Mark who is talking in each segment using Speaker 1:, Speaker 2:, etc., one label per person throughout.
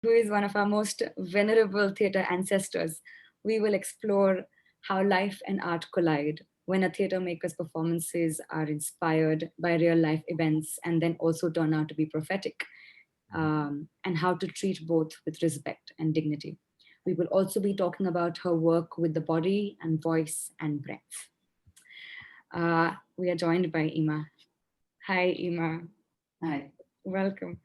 Speaker 1: who is one of our most venerable theatre ancestors, we will explore how life and art collide when a theatre maker's performances are inspired by real life events and then also turn out to be prophetic, and how to treat both with respect and dignity. We will also be talking about her work with the body and voice and breath. We are joined by Ima. Hi, Ima.
Speaker 2: Hi.
Speaker 1: Welcome.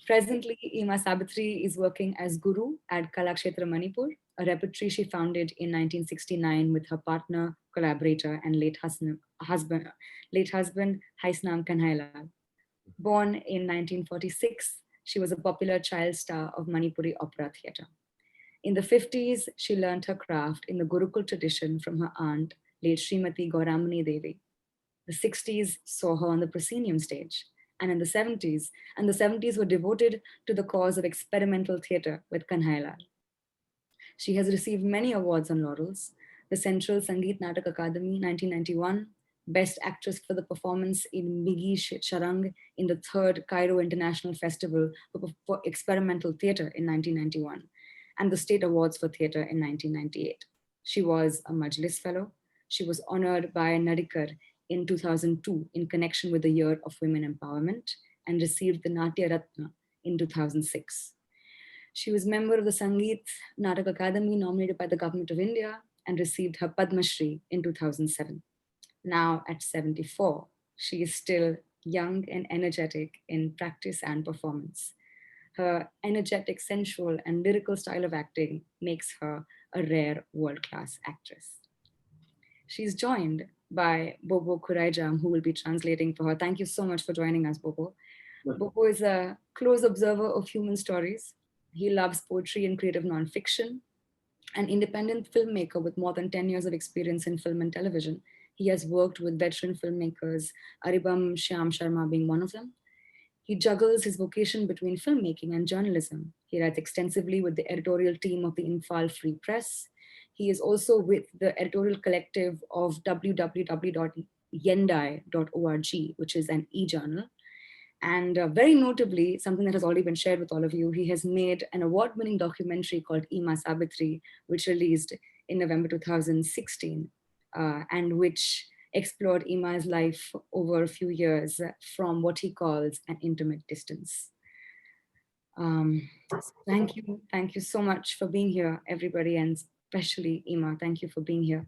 Speaker 1: Presently, Ima Sabitri is working as guru at Kalakshetra Manipur, a repertory she founded in 1969 with her partner, collaborator, and late husband Heisnam Kanhailal. Born in 1946, she was a popular child star of Manipuri Opera theatre. In the 50s, she learned her craft in the Gurukul tradition from her aunt, late Srimati Gouramani Devi. The 60s saw her on the proscenium stage, and in the 70s were devoted to the cause of experimental theatre with Kanhailal. She has received many awards and laurels: the Central Sangeet Natak Akademi 1991, Best Actress for the performance in Migi Sharang in the 3rd Cairo International Festival for Experimental Theatre in 1991, and the State Awards for Theatre in 1998. She was a Majlis Fellow. She was honored by Nadikar in 2002 in connection with the Year of Women Empowerment and received the Natya Ratna in 2006. She was member of the Sangeet Natak Akademi nominated by the Government of India and received her Padma Shri in 2007. Now at 74, she is still young and energetic in practice and performance. Her energetic, sensual, and lyrical style of acting makes her a rare world-class actress. She's joined by Bobo Kuraijam, who will be translating for her. Thank you so much for joining us, Bobo. Bobo is a close observer of human stories. He loves poetry and creative nonfiction. An independent filmmaker with more than 10 years of experience in film and television, he has worked with veteran filmmakers, Aribam Shyam Sharma being one of them. He juggles his vocation between filmmaking and journalism. He writes extensively with the editorial team of the Imphal Free Press. He is also with the editorial collective of www.yendai.org, which is an e-journal. And very notably, something that has already been shared with all of you, he has made an award-winning documentary called Ima Sabitri, which released in November 2016, and which explored Ima's life over a few years from what he calls an intimate distance. Thank you so much for being here, everybody, and especially Ima, thank you for being here.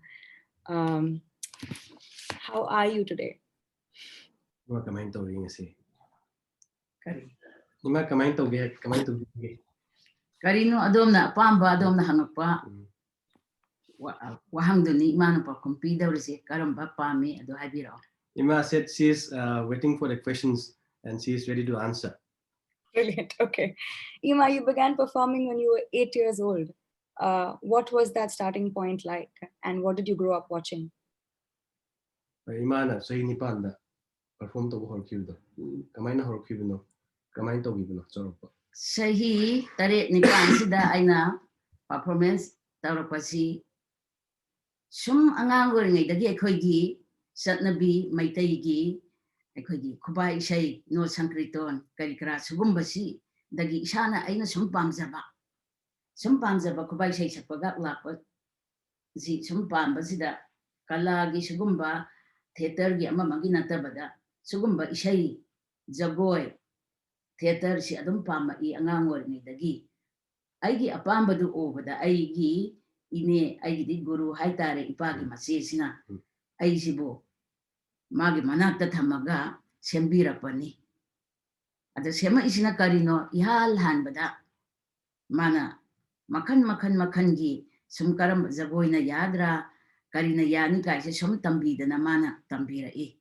Speaker 1: How are you today?
Speaker 3: Ima kamain tawge
Speaker 2: Karino adomna pamba adomna hangapa wahangduni mana pa kumpida urisi karamba pami ado habiro.
Speaker 3: Ima said she is waiting for the questions and she is ready to answer.
Speaker 1: Brilliant. Okay. Ima, you began performing when you were 8 years old. What was that starting point like, and what did you grow up watching?
Speaker 3: Ima na sahi nipanda perform to horkiudo. Kamaina horkiudo. Kamain tawgibno chorpa.
Speaker 2: Sahi tare nipan sida aina performance taropasi sum angang goringai dagi ekhoigi satnabi maitaigi ekhoigi khubai sai no sankriton karikra sugumbasi dagi isana aina sum pamjaba khubai sai sakpaga lakpa ji sum pambasida kala gi sugumba theater gi ama magi natabada sugumba isai jagoi theater si adum pama I angang oringai dagi aigi apambadu obada aigi ine aigi di guru haitare ipagi mase sina aisibo magi manata thamaga sembira pani ada sema isina karino ihal hanbada mana makan gi sumkaram jagoina yadra karina yani kaise sum tambidana mana tambira I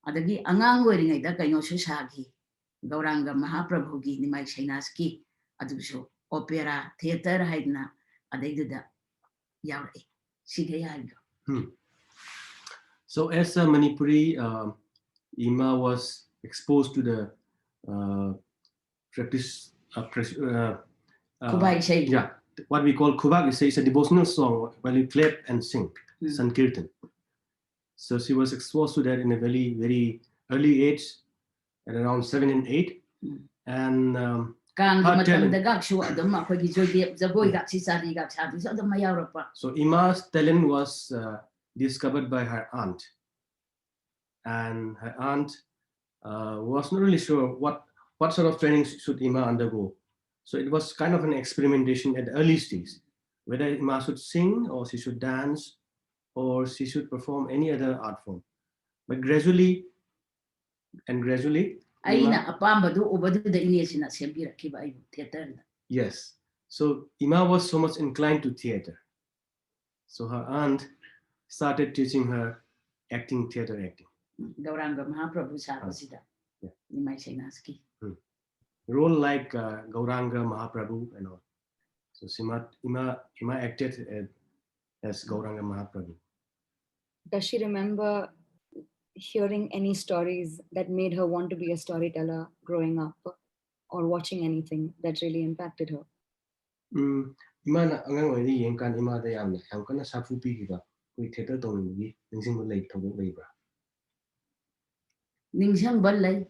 Speaker 2: adagi angang oringai da kaino su sagi Gauranga Mahaprabhugi Nimai Shainaski Aduso Opera Theater Haidna Adeda Yauri Sigayago.
Speaker 3: So as a Manipuri, Ima was exposed to the practice what we call Kubak is a devotional song where you clap and sing, Sankirtan. So she was exposed to that in a very, very early age, at around 7 and 8. And
Speaker 2: Kang
Speaker 3: her talent.
Speaker 2: matanda gak shu adum akhoi gi joy jaboy gak si sari gak sadi so adum mayawrapa.
Speaker 3: So Ima's talent was discovered by her aunt, and her aunt was not really sure what sort of training should Ima undergo. So it was kind of an experimentation at the early stage, whether Ima should sing or she should dance or she should perform any other art form. But gradually,
Speaker 2: Aina apambadu ubadu da inesina sembira kiba ayu theater.
Speaker 3: Yes. So Ima was so much inclined to theater. So her aunt started teaching her theater acting.
Speaker 2: Gauranga Mahaprabhu Sarasida. Nimai Senaski.
Speaker 3: Role like Gauranga Mahaprabhu and all. So Ima acted as Gauranga Mahaprabhu.
Speaker 1: Does she remember hearing any stories that made her want to be a storyteller growing up, or watching anything that really impacted her?
Speaker 3: Ima na angang oiri yengkan Ima da yamna kana safu pi giba kui theater tongni ningsing mo lei thobok leibra.
Speaker 2: Ningsang balai.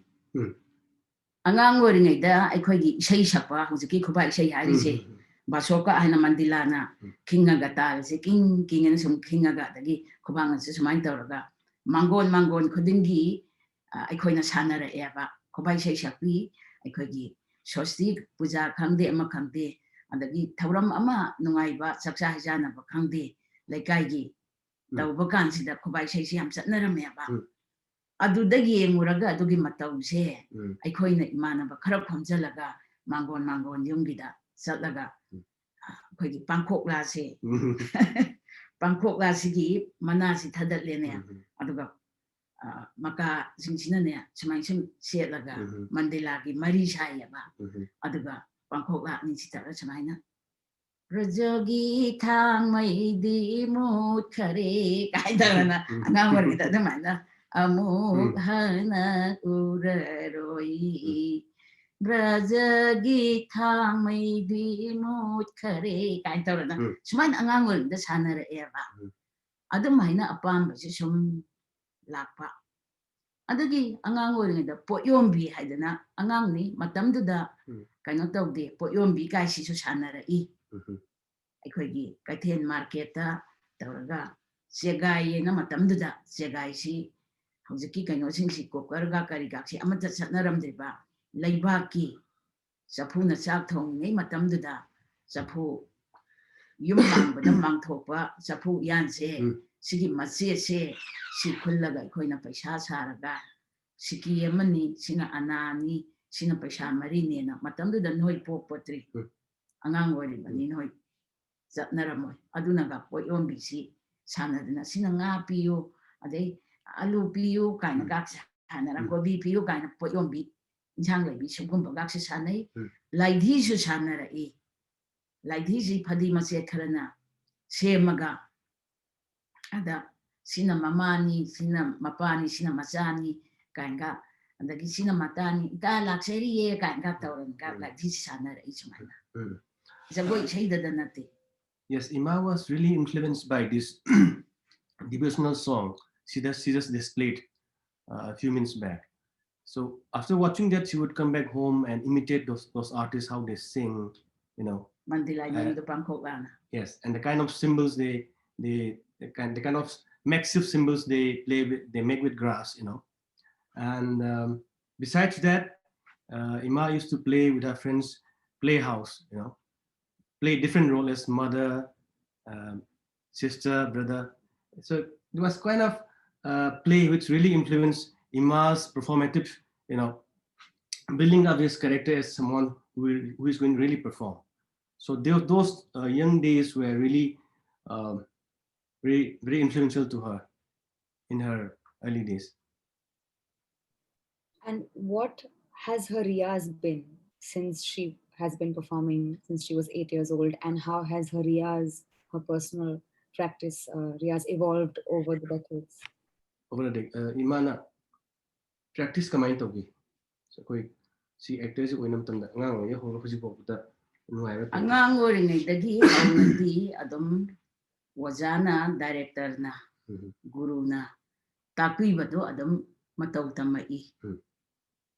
Speaker 2: Angang ori ngai da akhoi gi isai sakpa hujiki khubai isai hari se. Basoka hana mandilana kinga gatal se king and some kinga gatagi kubang se sumain tawraga mangon khudingi akhoi na sanara eba khubai isai sakpi akhoi gi sosti puja khangde ama khangde adagi thauram ama nungai ba saksa hajana ba khangde laikai gi tawba kan sida khubai isai si am satnaram eba adudagi muraga adugi matau se akhoi na imana ba khara khomjalaga mangon yumgida satlaga akhoi pangkhok la se pangkhok la sigi mana si thadat le ne aduga maka singsina ne chmai sim setlaga mandela gi mari sai ba aduga pangkhok la ni sitara chmaina rajagi thang mai di mut khare kai darana angang war gita damana amuk hana uraroi Brajagi thang mai di mut khare kai tawrana suman angang ol da sanara eba adum haina apam ba sum lakpa adagi angang ol ngi da poyombi haidana angang ni matam du da kaino tawde poyombi kai si su sanara I akhoi gi kaithen market ta tawraga segai na matam du da segai si hojiki kaino sing si kokar ga kari ga si amata satnaram de ba Laibaki Sapu na sak thong nei matam du da Sapu yum mang ba mang thopa Sapu yan se sigi mache se si khullaga khoi na paisa saraga siki amani sina anani sina paisa mari ne na matam du da noi pok potri angang ori bani noi zatnaramoi aduna ga poyom bi si sanadna sina nga piyo adei alu piyo kaina ga sanara gobi piyo kaina poyom bi Jang lagi sungguh bagak sesanai, lagi susana rai, lagi si padi masih kerana semaga ada sina mamani, sina mapani, sina masani, kainga ada lagi sina matani, dah lakseri ye kainga tauran kak lagi susana rai cumana. Jago saya dah nanti.
Speaker 3: Yes, Ima was really influenced by this devotional song she just displayed a few minutes back. So after watching that, she would come back home and imitate those artists, how they sing, you know. Yes, and the kind of symbols the kind of massive symbols they play with, they make with grass, you know. And besides that, Ima used to play with her friends, playhouse, you know, play different roles as mother, sister, brother. So it was kind of play which really influenced Ima's performative, you know, building up his character as someone who is going to really perform. So those young days were really very influential to her in her early days.
Speaker 1: And what has her riyaz been since she has been performing since she was 8 years old, and how has her riyaz, her personal practice riyaz evolved over the decades?
Speaker 3: Over the decades, Imana practice kamay togi. So koi si actors ko inam tanda ngang ye ho husi ko buta nuai ra.
Speaker 2: Angang ori ngai dagi aunadi adum wajana director na guru na takui bado adum matau tamai.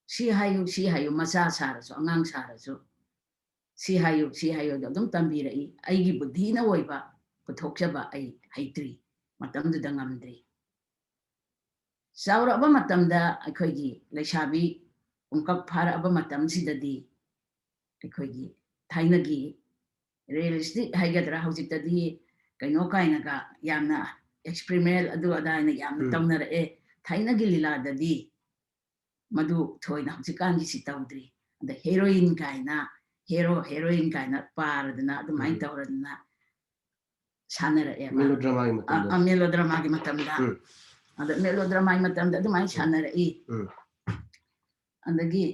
Speaker 2: Si hayu macha sarasu angang sarasu si hayo dum tambiri ai gi buddhi na oiba puthokchaba ai haitri matam du dangamdri saura aba matam da akhoi gi leishabi ungkap phara aba matam sidadi akhoi gi thaina gi realistic haigadra haujitadi kaino kaina ga yamna experiment adu adana yamna tawnara e thaina gi lila dadi madu thoina haujikan gi sitawdri the heroine kaina heroine kaina paradna adu mai tawradna sanara e melodrama gi matamda adu melodrama gi matamda adu mai sanara e andagi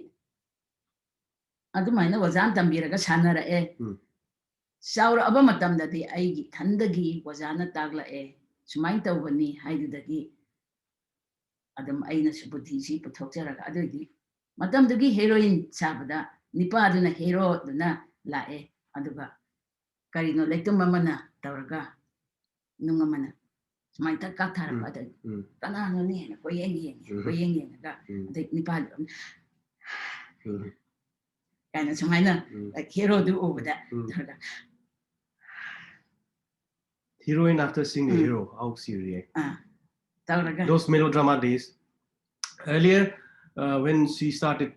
Speaker 2: adu mai na wazan tambiraga sanara e saura aba matamda di aigi thandagi wazana tagla e sumai tawbani haidudagi adam aina subudhi si puthokjaraga adudi matamdagi heroine sabada nipa aduna hero duna lae aduga karino lektum mamana tawraga nungamana sumai ta ka thara pada kana no ne ko yeng ga de nipa kana sumai na hero du obada
Speaker 3: heroine after seeing the hero, how she react? Those melodrama days. Earlier, when she started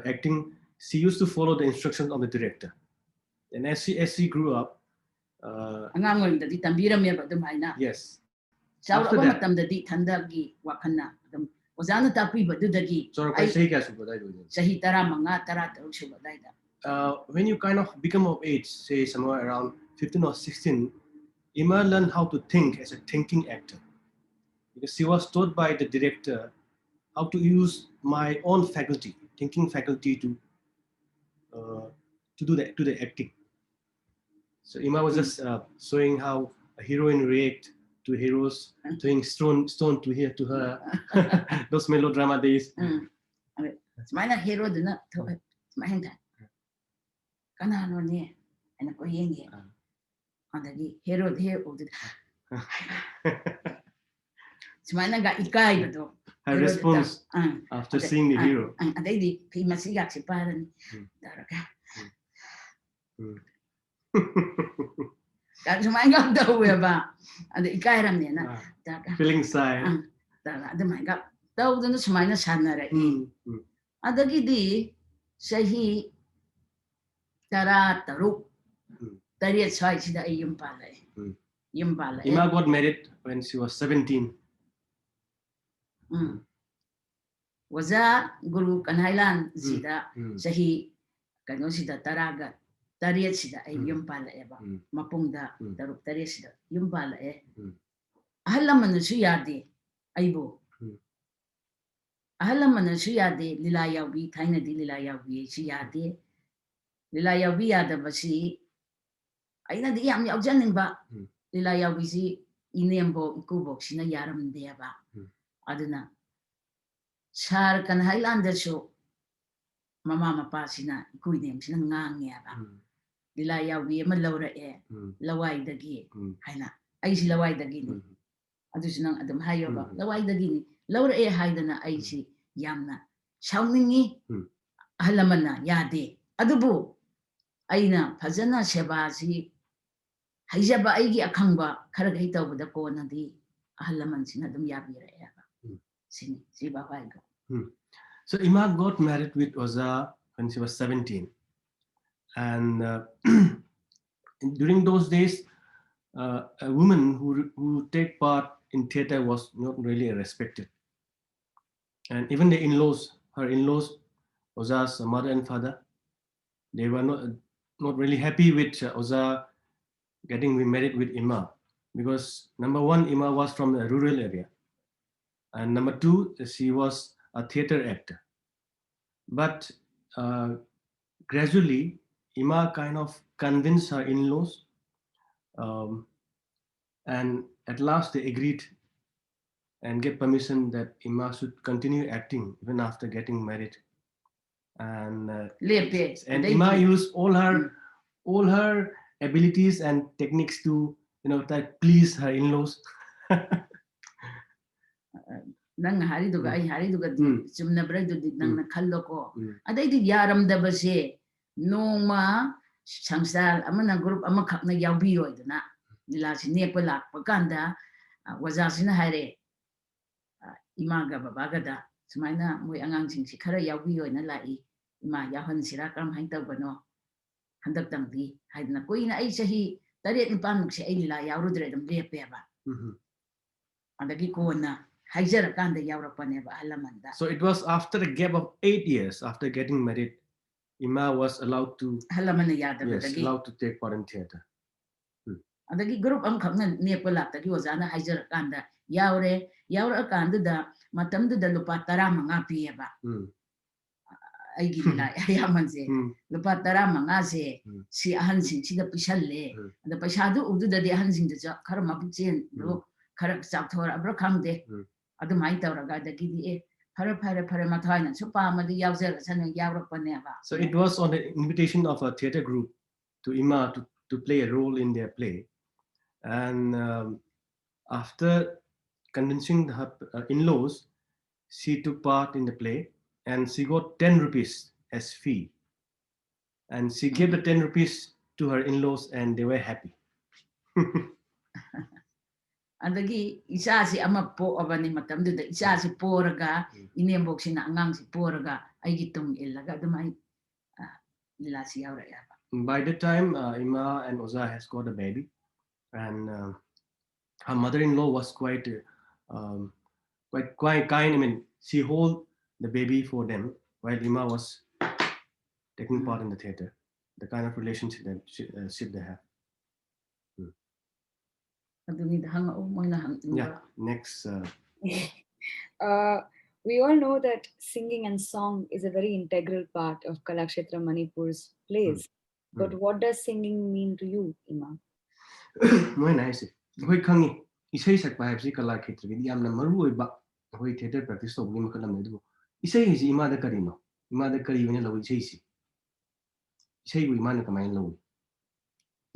Speaker 3: acting, she used to follow the instructions of the director. And as she grew up, yes. After that, when you kind of become of age, say somewhere around 15 or 16, Ima learned how to think as a thinking actor, because she was taught by the director how to use my own faculty, thinking faculty to do the acting. So Ima was just showing how a heroine react to heroes, doing stone to here to her. Those melodrama days.
Speaker 2: Smile hero do not smile that. Kana no ne, and a koying on the hero here of the Smile got ikai do.
Speaker 3: Her response after seeing the hero.
Speaker 2: And they did famous yaksi parent. That's my god though about and the ikairam nena.
Speaker 3: Feeling shy.
Speaker 2: The my god. Though the smile sanare. Adagidi Sahi Tara Taru Tariat Sai da Yumpale. Yumpale.
Speaker 3: Ima got married when she was 17.
Speaker 2: Was a Guru Kanhailal Zida Sahi Kanosida Taraga Tariat Sida Yumpala Eva Mapunda Tarup Tarisida Yumpala Ahalaman Suyadi Aibo Ahalaman Suyadi Lilayawi Taina di Lilayawi Suyadi Lilayawi Adabasi Aina di Yam Yajanimba Lilayawi Inembo Kubo Sina Yaram Deva Aduna Shar Kanhailal show Mama Pasina Kuidim Sinang Yaba Lilayawi Malora E Lawai the Gi Haina Aisi Lawai the Guinea Adusnang Adam Hayoba Lawai the Guinea Laura E Haidana Aisi Yamna Shauningi Halamana Yade Adubu Aina Pazana Shabasi Haijaba Aigi Akangba Karagita with the Konadi Ahalaman Sinadam Yabira Siba Waigo.
Speaker 3: So Ima got married with Oza when she was 17. And during those days, a woman who take part in theater was not really respected. And even the in-laws, her in-laws, Oza's mother and father, they were not really happy with Oza getting remarried with Ima, because number one, Ima was from a rural area, and number two, she was a theater actor. But gradually, Ima kind of convinced her in-laws, and at last they agreed and get permission that Ima should continue acting even after getting married. And Ima used all her abilities and techniques to please her in-laws.
Speaker 2: Nang hariduga ay hariduga sumna bredo di nang nakhalo ko. Aday di yaram da base noma Sangsal amana group amakakna yaubi oiduna lilasi nepa lakpa kanda wajasina haire imaga babaga da sumaina moi angangsing si khara yaubi oina lai ima yahan sira kam hain tawbano handak tangdi haidna koina ai sahi taret nipan mukse ai lila yaurudre dum lepeba andagi kona haijara kanda yaurakpaneba alamanda.
Speaker 3: So it was after a gap of 8 years after getting married, Ima was allowed to allowed to take part in theatre.
Speaker 2: Adagi group khakna nepa laktagi wajana haijara kanda yaura kanda da matam da lupa 15 piyeba aigi lila yamanse lupa 15 se si ahansing sida pisalle da paisadu udu da de ahansing da khara mabuchen lo khara chakthora abra khamde adu mai tawraga dagi di phare mathaina supa madi yaujara san yaurakpaneba.
Speaker 3: So it was on the invitation of a theatre group to Ima to play a role in their play, and after convincing her in-laws, she took part in the play and she got 10 rupees as fee, and she gave the 10 rupees to her in-laws and they were happy.
Speaker 2: Andagi isasi ama po abani matamdu da isasi poraga inembok sina angang si poraga aigi tung ilaga dumai lilasi yaura yaba.
Speaker 3: By the time Ima and Oza has got a baby, and her mother-in-law was quite kind. I mean, she hold the baby for them while Ima was taking part in the theatre. The kind of relationship that they have. Yeah. Next.
Speaker 1: We all know that singing and song is a very integral part of Kalakshetra Manipur's plays. But what does singing mean to you, Ima?
Speaker 3: Muy nice. Hoi khangi isai sakpa haibsi Kalakshetra gi yamna maru oiba hoi theatre practice to gi makalam ne du isai ji Ima da karino Ima da kari ne lawi isai si isai gu Ima na kamai lawi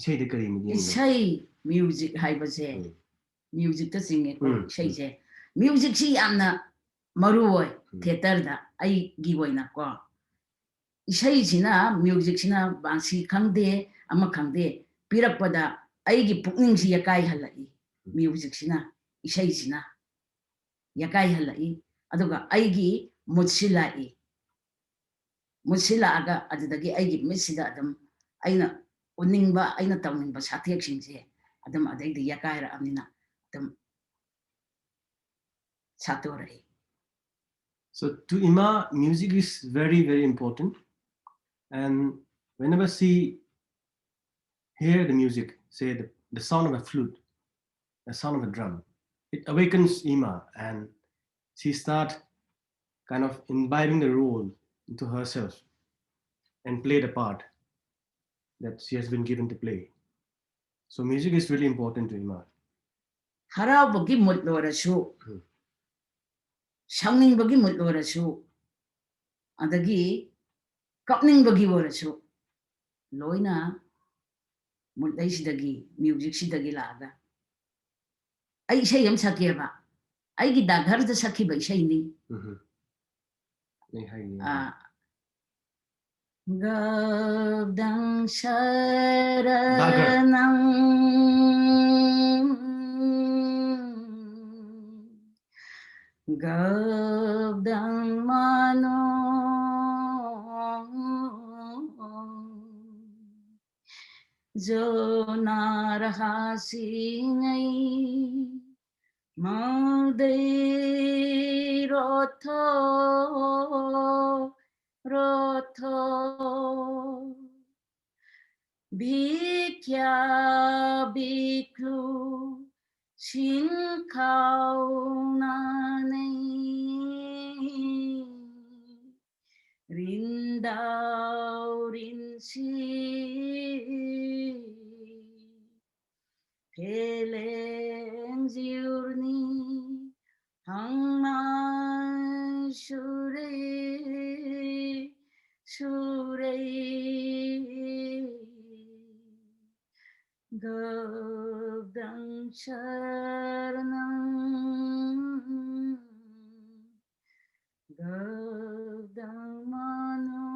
Speaker 3: isai da kari mi
Speaker 2: isai music haibase music ta singe ko isai je music si yamna maru oi theater da ai gi boina ko isai sina music sina bansi khangde ama khangde pirakpada aigi pukning si yakai halai music sina isai sina yakai halai aduga aigi mutsilai aga adudagi aigi misida adam aina uningba aina tawningba sathek singse adam adaidi yakai ra amina adam satorai.
Speaker 3: So to Ima, music is very, very important, and whenever she hear the music, say the sound of a flute, the sound of a drum, it awakens Ima, and she start kind of imbibing the role into herself and play the part that she has been given to play. So music is really important to Ima.
Speaker 2: Harau bagi mutlorashu, shangning bagi mutlorashu, adagi kapning bagi warashu, loina mutlai sidagi music sidagi laga. Ai isai yam sakeba, ai gi daghar da sakiba isai ni. Govdang Sharanam Govdang Mano Jonarahasi Ngai Madai Rotho Rotho Bikya Biklu Shinkaunane Rindau Rinsi Pelengziurni Hangman Shure Shure Govdang Sharanam Govdang Mano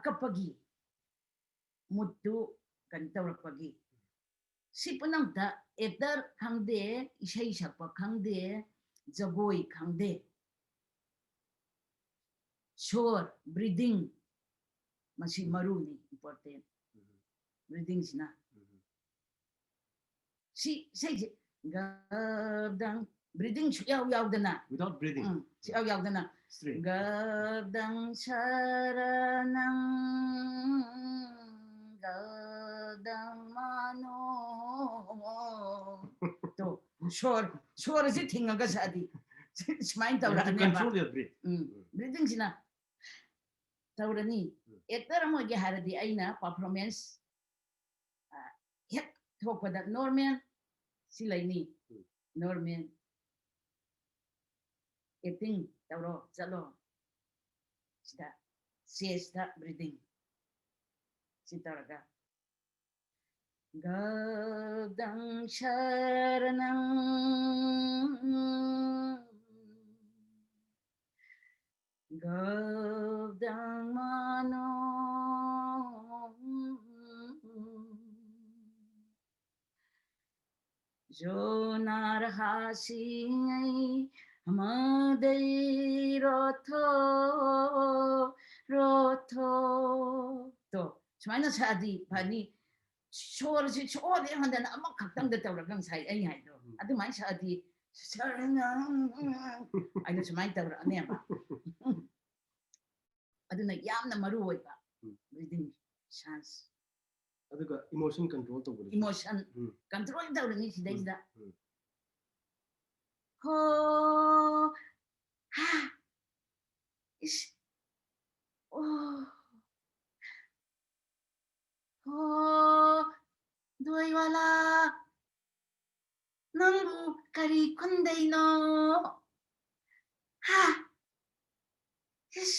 Speaker 2: akapagi mutu kan tawrakpagi si punangta actor khangde isai sakpa khangde jagoi khangde shore breathing masi maruni important breathing sina si say gadang breathing yaw dana
Speaker 3: Without breathing.
Speaker 2: yaw dana
Speaker 3: Straight.
Speaker 2: gadang saranang gadang mano to shore si thingaga sadi smile
Speaker 3: You have to
Speaker 2: tawra
Speaker 3: control your breath.
Speaker 2: breathing sina tawrani actor mo ge haradi aina performance hek thokpada normal silaini normal acting tawro chalo sida siesta breathing sitaraga gadang sharanang gadang mano jonar hasingai amadai rotho to sumaina sadi bani shorji chode handana ama khaktam da tawragang sai ai hai do adu mai sadi sarana ai sumai tawra ne ba aduna yamna maru oiba breathing chance
Speaker 3: Aduga emotion control to good.
Speaker 2: emotion control tawrani sidaisda ho ha is oh oh doiwala nangbu kari kondaino ha is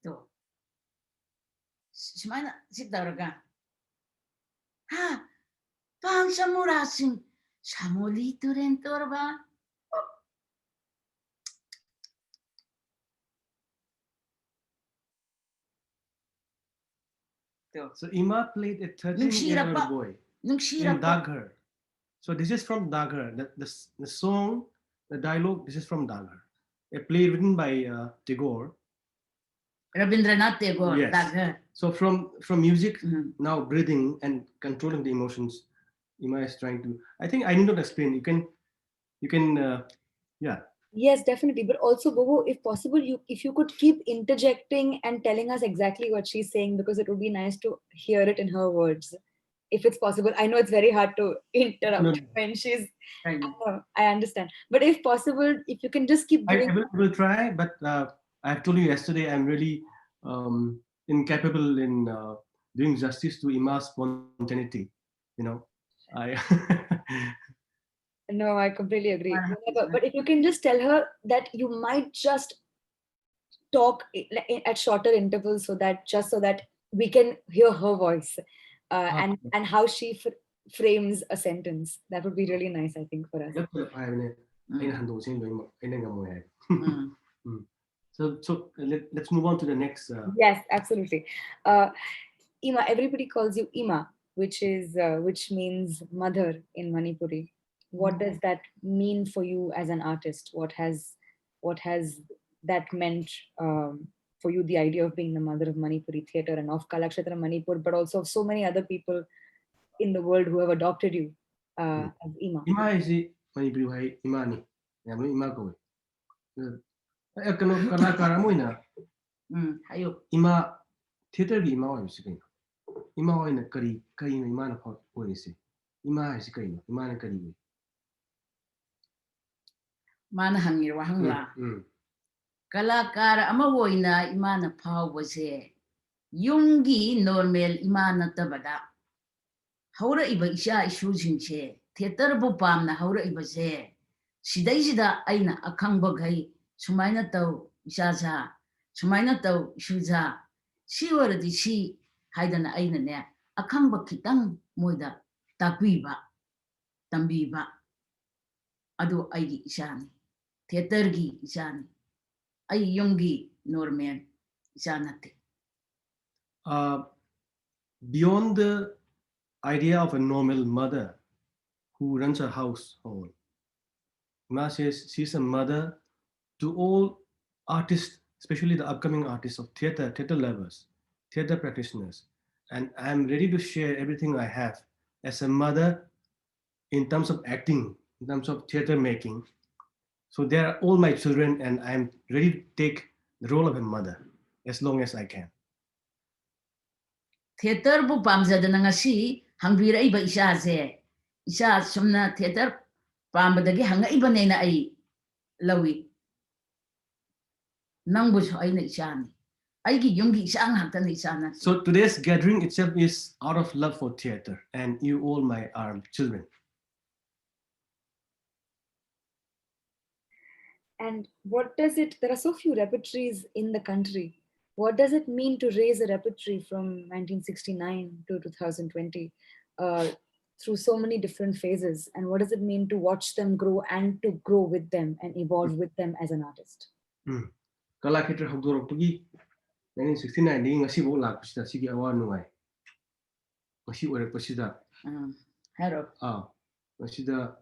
Speaker 2: to simana sitaraga ha pang samurasin samoli turen torba
Speaker 3: So Ima played a 13-year-old boy in Daghar. So this is from Daghar. The song, the dialogue, this is from Daghar. A play written by Tagore.
Speaker 2: Rabindranath Tagore,
Speaker 3: Yes.
Speaker 2: Daghar.
Speaker 3: So from music, now breathing and controlling the emotions, Ima is trying to. I think I need not explain. You can, yeah.
Speaker 1: Yes, definitely. But also, Bobo, if possible, if you could keep interjecting and telling us exactly what she's saying, because it would be nice to hear it in her words, if it's possible. I know it's very hard to interrupt when she's. I understand, but if possible, if you can just keep doing.
Speaker 3: I will try, but I told you yesterday I'm really incapable in doing justice to Ima's spontaneity. You know,
Speaker 1: No, I completely agree. But if you can just tell her that you might just talk at shorter intervals so that we can hear her voice and how she frames a sentence. That would be really nice, I think, for us.
Speaker 3: So let's move on to the next.
Speaker 1: Yes, absolutely. Ima, everybody calls you Ima, which means mother in Manipuri. What does that mean for you as an artist? What has that meant for you, the idea of being the mother of Manipuri theatre and of Kalakshetra Manipur, but also of so many other people in the world who have adopted you as Ima?
Speaker 3: Ima is Manipuri Ima ni. Ima ko. Kalakara mo ina. Ima theatre gi Ima wa bisik. Ima wa ina kari na Ima na ko isi. Ima is kari na Ima na kari.
Speaker 2: Mana hangir wa hangla. Kalakara ama woina Ima na pau bose. Yungi normal Ima na tabada. Haura iba isha isu jingche. Theater bu pam na haura iba se. Sida aina akang bagai. Sumaina tau isha za. Sumaina tau isu za. Si waradi si haidana aina ne. Akang bakitang moida takwiba. Tambiba. Ado aigi isha ni. Theater gi isha ni. Ay yungi normal icha nate.
Speaker 3: Beyond the idea of a normal mother who runs a household, Ima says she's a mother to all artists, especially the upcoming artists of theater lovers, theater practitioners. And I'm ready to share everything I have as a mother in terms of acting, in terms of theater making. So they are all my children, and I'm ready to take the role of a mother as long as I can.
Speaker 2: Theater bu pamjadana ngasi hangbiraiba isha se isha sumna theater pambadagi hangaiba nena ai lawi nangbu so ai na isha ni aigi yungi isha ngakta na isha na.
Speaker 3: So today's gathering itself is out of love for theater, and you all are children.
Speaker 1: And what does it, there are so few repertories in the country. What does it mean to raise a repertory from 1969 to 2020 through so many different phases? And what does it mean to watch them grow and to grow with them and evolve with them as an artist?
Speaker 3: Kalakshetra Manipur 1969 ni ngasi bo lakpasida sigi awa nuai. Ngasi orakpasida.
Speaker 2: Hero.
Speaker 3: Masida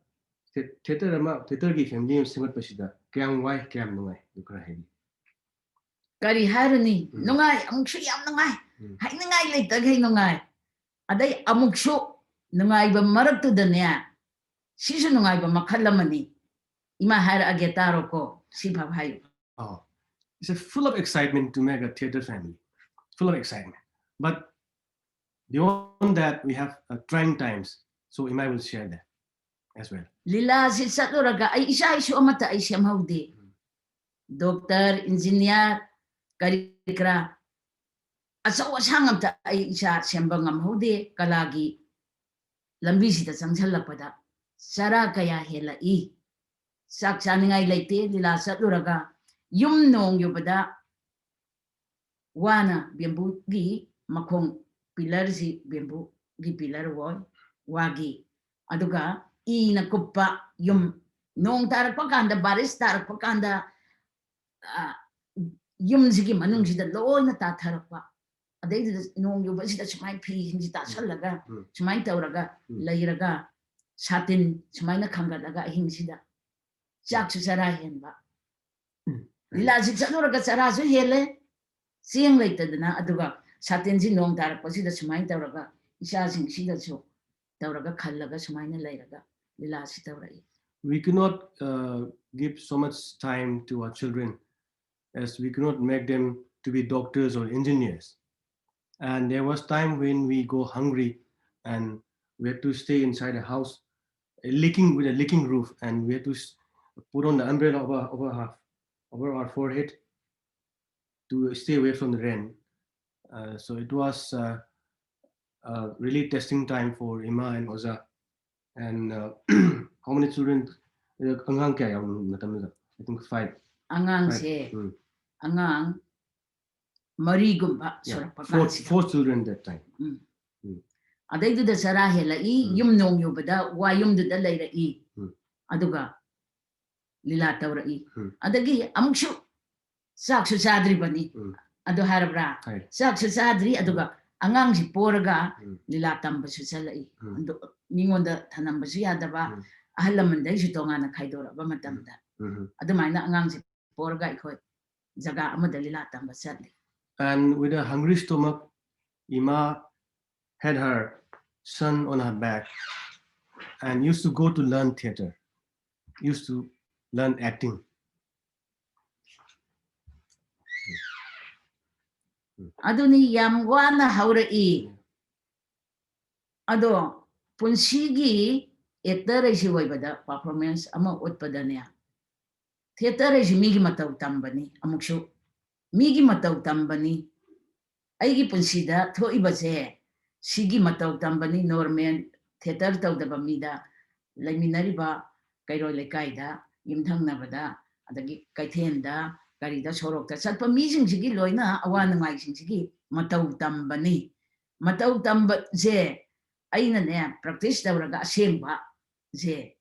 Speaker 3: theater gi family singat pasida kyang wai kyang nuai dukra hai.
Speaker 2: Kari harani nungai amukshu yam nungai hai nungai leita gai nungai adai amukshu nungai ba maraktu danya sisu nungai ba makhalamani ima har agetaro ko sipa bhai.
Speaker 3: It's full of excitement to make a theater family, full of excitement. But beyond that, we have trying times. So Ima will share that as well.
Speaker 2: Lila si satluraga ay isa isu amata ay siyam haudi. Doctor, engineer, karikra. Asaw asangam ta ay isa siyam bangam haudi kalagi. Lambi sita sangsalakpada. Sara kaya hela I. Saksa ngay laite lila satluraga. Yum nong yubada wana bamboo gi makong pilar si bamboo gi pilar woy wagi aduga ina kupa yum nong tarak pakanda baris tarak pakanda yum sigi manung sida loy na tatarak pa adai nong yubada sida sumay pi hindi tasalaga sumay tauraga layiraga satin sumay na kangalaga hing sida jak susarahin ba. Lila si sanuraga sarasu hele siyang laita dana aduga satin si nong tarak pa sida sumay tauraga isa sing sida so tauraga khallaga sumay na layraga lila si taurai.
Speaker 3: We cannot give so much time to our children as we cannot make them to be doctors or engineers. And there was time when we go hungry and we had to stay inside a house with a leaking roof, and we had to put on the umbrella over our forehead to stay away from the rain. So it was really testing time for Ima and Oza. And how many children? I think 5.
Speaker 2: Angang se angang mari gumba
Speaker 3: Yeah,
Speaker 2: sura
Speaker 3: 4 children that time.
Speaker 2: Adai du da sara hela I yum nong yubada wa yum du da layra I aduga lila taurai adagi amukshu saksu sadri bani adu harabra saksu sadri aduga angang si poraga lila tambasu salai ando ningonda thanambasu yadaba ahalamandai su tongana khaidora ba matamda adumaina angang si poraga ikoi jaga amada lila tambasali.
Speaker 3: And with a hungry stomach, Ima had her son on her back and used to go to learn theater, used to learn acting.
Speaker 2: Aduni yam wana haurai ado punsigi actor ay si waybada performance ama utpada niya theater ay si migi mataw tambani amukshu migi mataw tambani aigi punsida tho ibase sigi mataw tambani normal theater tawdaba mida laiminariba Cairo lekaida yimthangnabada adagi kaithenda garida sorokta satpa mising sigi loina awana ngai sing sigi mataw tambani mataw tamba je aina ne practice tawraga asemba je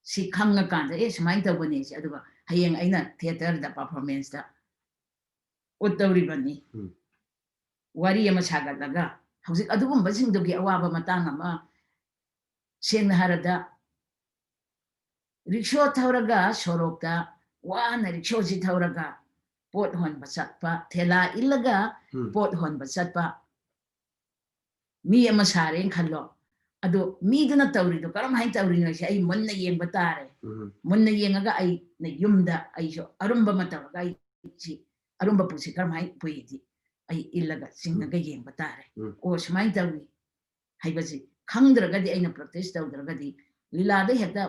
Speaker 2: si khanga kanda sumai tawbani je aduga hayeng aina theater da performance da utawribani wari ama sagalaga hauzik adugumba singdugi awaba matang ama sengna harada rickshaw thauraga sorokta wana rickshaw si thauraga pot hon basatpa thela illaga pot hon basatpa mi ama sareng khallo ado mi duna tawrido karam hain tawrino si ai monna yengba tare munna yengaga ai na yumda ai so arumba matawaga ai si arumba pusi karam hain puidi ai illaga singnaga yengba tare o sumai tawri haibasi khangdragadi aina practice tawdragadi lila de hekta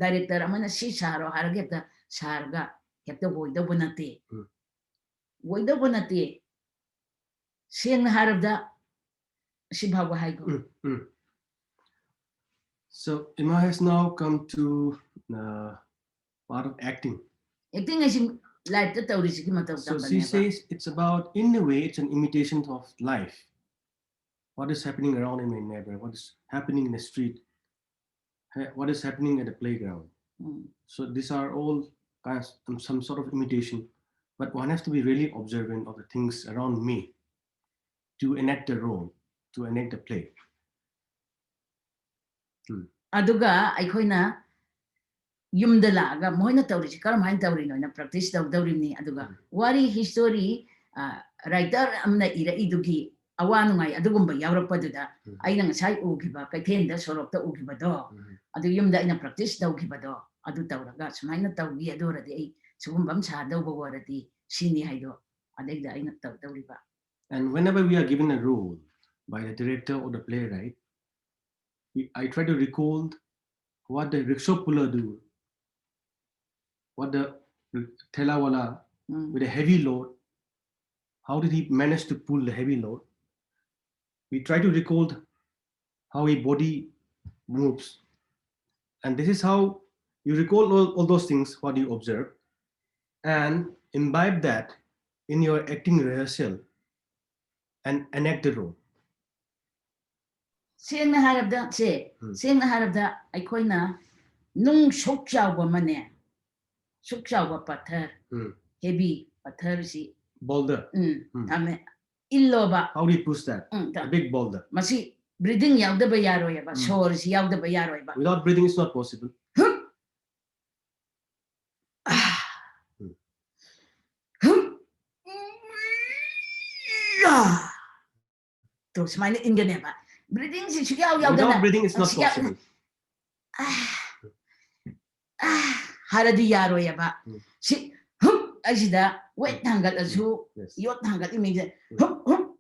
Speaker 2: director amana si saro harage hekta sarga hekta voida bonate sengna harabda si bhawa haigo.
Speaker 3: So Ima has now come to part of acting.
Speaker 2: Acting is like the tawri
Speaker 3: So she says it's about, in a way, it's an imitation of life. What is happening around in my neighborhood? What is happening in the street? What is happening at the playground? So these are all kinds of some sort of imitation, but one has to be really observant of the things around me to enact the role, to enact the play.
Speaker 2: Aduga aikoina yumda laga moina tawri karam hain tawri no na practice tawri ni aduga wari history writer amna ira idugi awanu ngai adugumba yawrapaduda aina ngasai ugiba kaithenda sorokta ugiba do adu yumda ina practice tawgiba do adu tawraga sumaina tawgi adoradi ai sugumbam sa dawba waradi sini haido adegda aina tawriba.
Speaker 3: And whenever we are given a role by the director or the playwright, I try to recall what the rickshaw puller do, what the thelawala with a heavy load, how did he manage to pull the heavy load? We try to recall how a body moves. And this is how you recall all those things, what you observe, and imbibe that in your acting rehearsal and enact the role.
Speaker 2: Sengna harabda aikoina nung sokchawba mane sokchawba pathar heavy pathar si
Speaker 3: Boulder.
Speaker 2: Tame illoba.
Speaker 3: How do you push that? A big boulder.
Speaker 2: Masi breathing yawdaba yaroyaba sor si yawdaba yaroyaba.
Speaker 3: Without breathing it's not possible.
Speaker 2: To smile inganeba. Breathing si
Speaker 3: without breathing it's not possible.
Speaker 2: Haradi yaroyaba. Si asida wet hangal asu yot hangal imide boom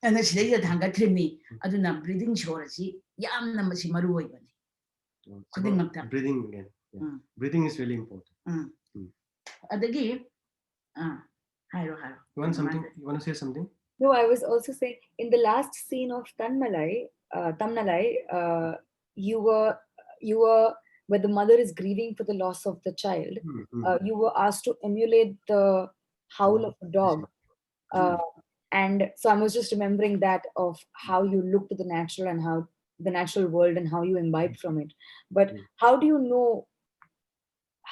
Speaker 2: and asida yot hangal krimi aduna breathing shorasi yamna masi maru oibani.
Speaker 3: Breathing again. Breathing is really important.
Speaker 2: Adagi haro.
Speaker 3: You want something? You want to say something?
Speaker 1: No, I was also saying in the last scene of Tamnalai, you were where the mother is grieving for the loss of the child. You were asked to emulate the howl of a dog, and so I was just remembering that of how you look to the natural and how the natural world and how you imbibe from it. But how do you know?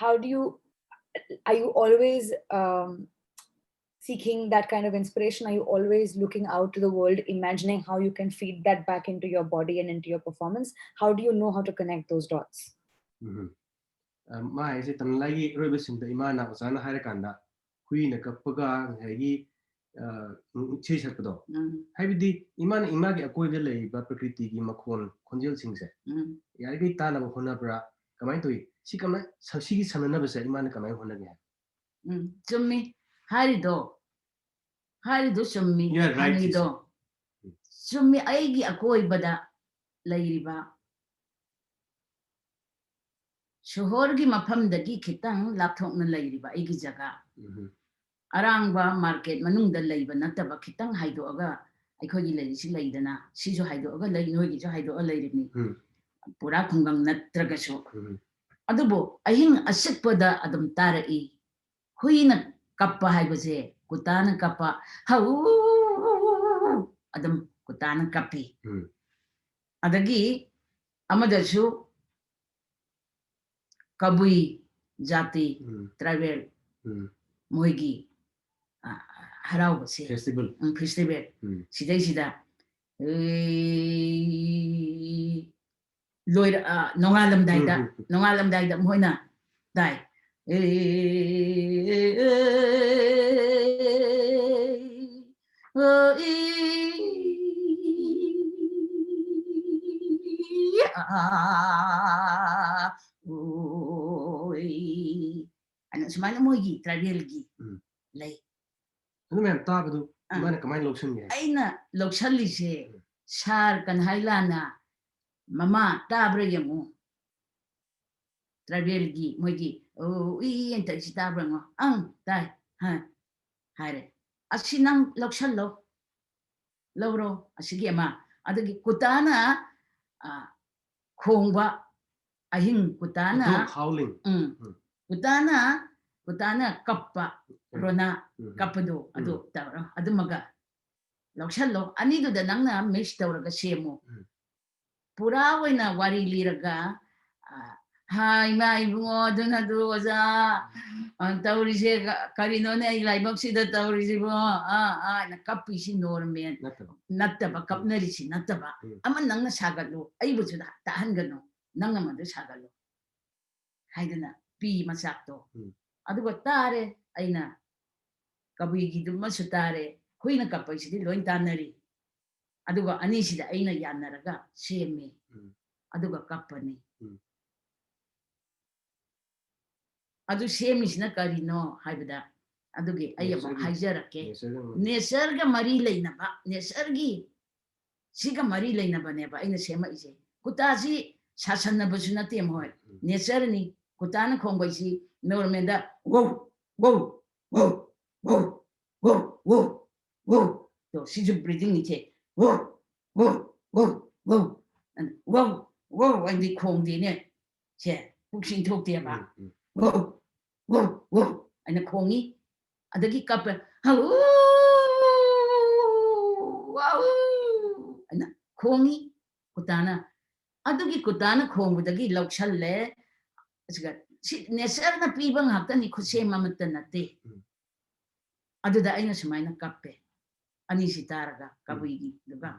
Speaker 1: Are you always seeking that kind of inspiration? Are you always looking out to the world, imagining how you can feed that back into your body and into your performance? How do you know how to connect those dots?
Speaker 3: Ma is it Tamlagi Robinson the Imana Osana Harakanda, Queen a Kapaga, Hagi Chesapado. Have the Iman Imagi a coivele, but Prakriti Makon, congeal sings it. Yagi Tana Honabra, come to it. She come, so she is another said Imana come on again.
Speaker 2: To me, Harido Sumi,
Speaker 3: you are right.
Speaker 2: Sumi Aigi a coibada Lairiba. Shohorgi mapam the Gikitang, laptop na Lairiba, Igi Jaga. Arangba market manung the labor, Nataba Kitang Haidoga, I call you lady, she laidana, Shizo Haidoga, lady Nogi, Haido, a lady. Purakungang Nat Tragasho. Adubo, I hing a sick poda Adam Tarai. Huina kappa haibase, Kutana kappa, how Adam Kutana kapi. Adagi, Amadashu. Kabui, Jati, Travel, Moigi, haraubase
Speaker 3: festival
Speaker 2: festival sidai sida loira nongalam daida moina dai ano semana moigi travel gi lay
Speaker 3: ano ma'am tabadu mana kamay lotion niya
Speaker 2: aina lokshali se sar Kanhailal na mama tabra yamu travel gi moigi enta tabra ngo dai ha hare asinang lokshalo loro asigi ama adagi kutana khongba ahing kutana
Speaker 3: dog howling
Speaker 2: kutana kappa rona kapado adu tawra adu maga lokshalo ani du da nangna mix tawraga semo pura oina wari liraga hai mai bungo duna du oza tawrise karino ne laibak sida tawrise bo na kappi si normen nattaba kapnari si nattaba ama nangna sagalo ai buju da tahangano nangna madu sagalo haidana pi masakto aduga tare aina kabigi duma sutare huina kappai sidi loin tanari aduga anisida aina yanaraga seme aduga kappani adu semisina karino haibada adugi ayama haijarake nesarga mari leinaba nesargi siga mari leinaba neba aina sema ise kutasi sasanna basuna temhoy nesarni kutana khongbaisi normenda go go go go go go go to siju breathing ni che go go go go and go go andi khongdi ne che pukshin thokte ba go go go ana khongi adagi kap wow ana khongi kutana adugi kutana khongbudagi lokshale asiga nesarna piba ngakani khuse mamata nate aduda aina sumaina kappe ani sitaraga kabuigi duga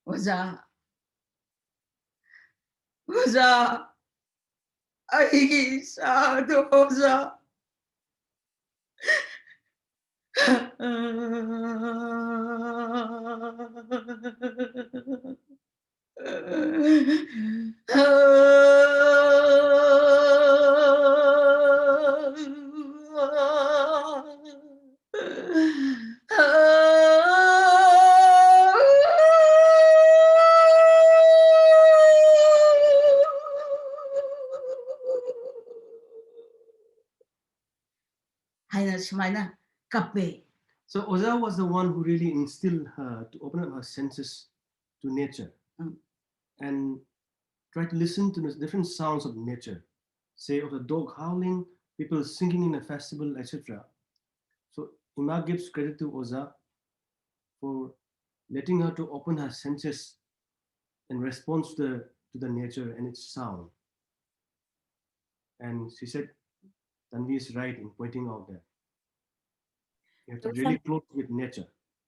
Speaker 2: oza aigi sadoza
Speaker 3: So Oza was the one who really instilled her to open up her senses to nature and try to listen to the different sounds of nature, say of the dog howling, people singing in a festival, etc. So Ima gives credit to Oza for letting her to open her senses in response to the nature and its sound. And she said, Tanvi is right in pointing out that you have to really close with nature.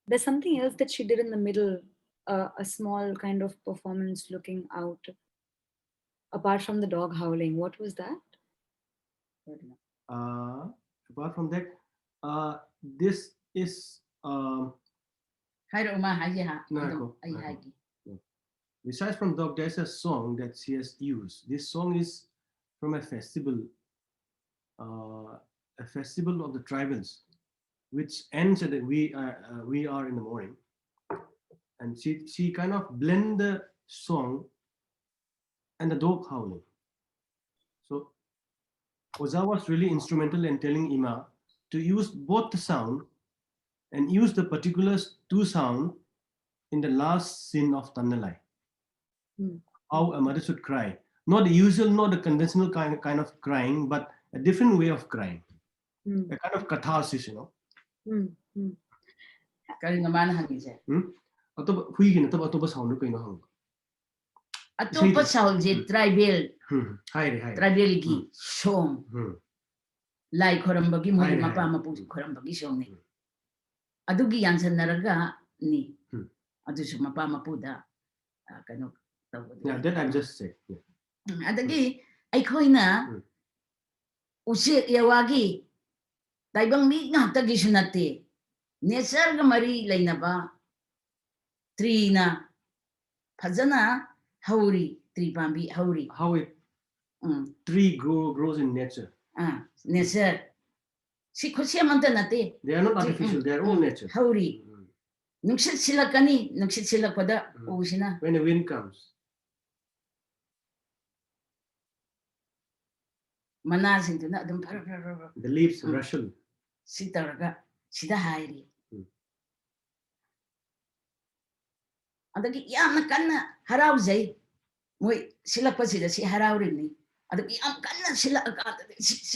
Speaker 1: There's something else that she did in the middle, a small kind of performance looking out. Apart from the dog howling, what was that?
Speaker 3: Apart from that, this is besides from dog, there's a song that she has used. This song is from a festival of the tribals, which ends at we are in the morning, and she kind of blend the song and the dog howling. So Oza was really instrumental in telling Ima to use both the sound and use the particular two sound in the last scene of Tannalai. How a mother should cry. Not the usual, not the conventional kind of crying, but a different way of crying. A kind of catharsis, you know.
Speaker 2: Atopa sound je tribal. Tribal gi song. lai khorambagi mo
Speaker 3: Hai,
Speaker 2: mapa
Speaker 3: hai.
Speaker 2: mapu khorambagi songni adugi yansan naraga ni adusu mapa mapu da kano
Speaker 3: Yeah, that I'm just saying. Yeah.
Speaker 2: adagi aikhoina usik yawagi taibang mi ngakta gisunate nature ga mari lainaba tree na fajana hauri tree pambi hauri
Speaker 3: How a tree grows in nature.
Speaker 2: nature si khosia manta nate
Speaker 3: They are not artificial, they are all nature.
Speaker 2: hauri nuksit silakani nuksit silakoda usina
Speaker 3: When the wind comes,
Speaker 2: mana sintuna adum
Speaker 3: the leaves rustle.
Speaker 2: si taraga sida hairi adagi yamna kanna harauzai moi silakpasida si haraurini adagi yam kanna silaka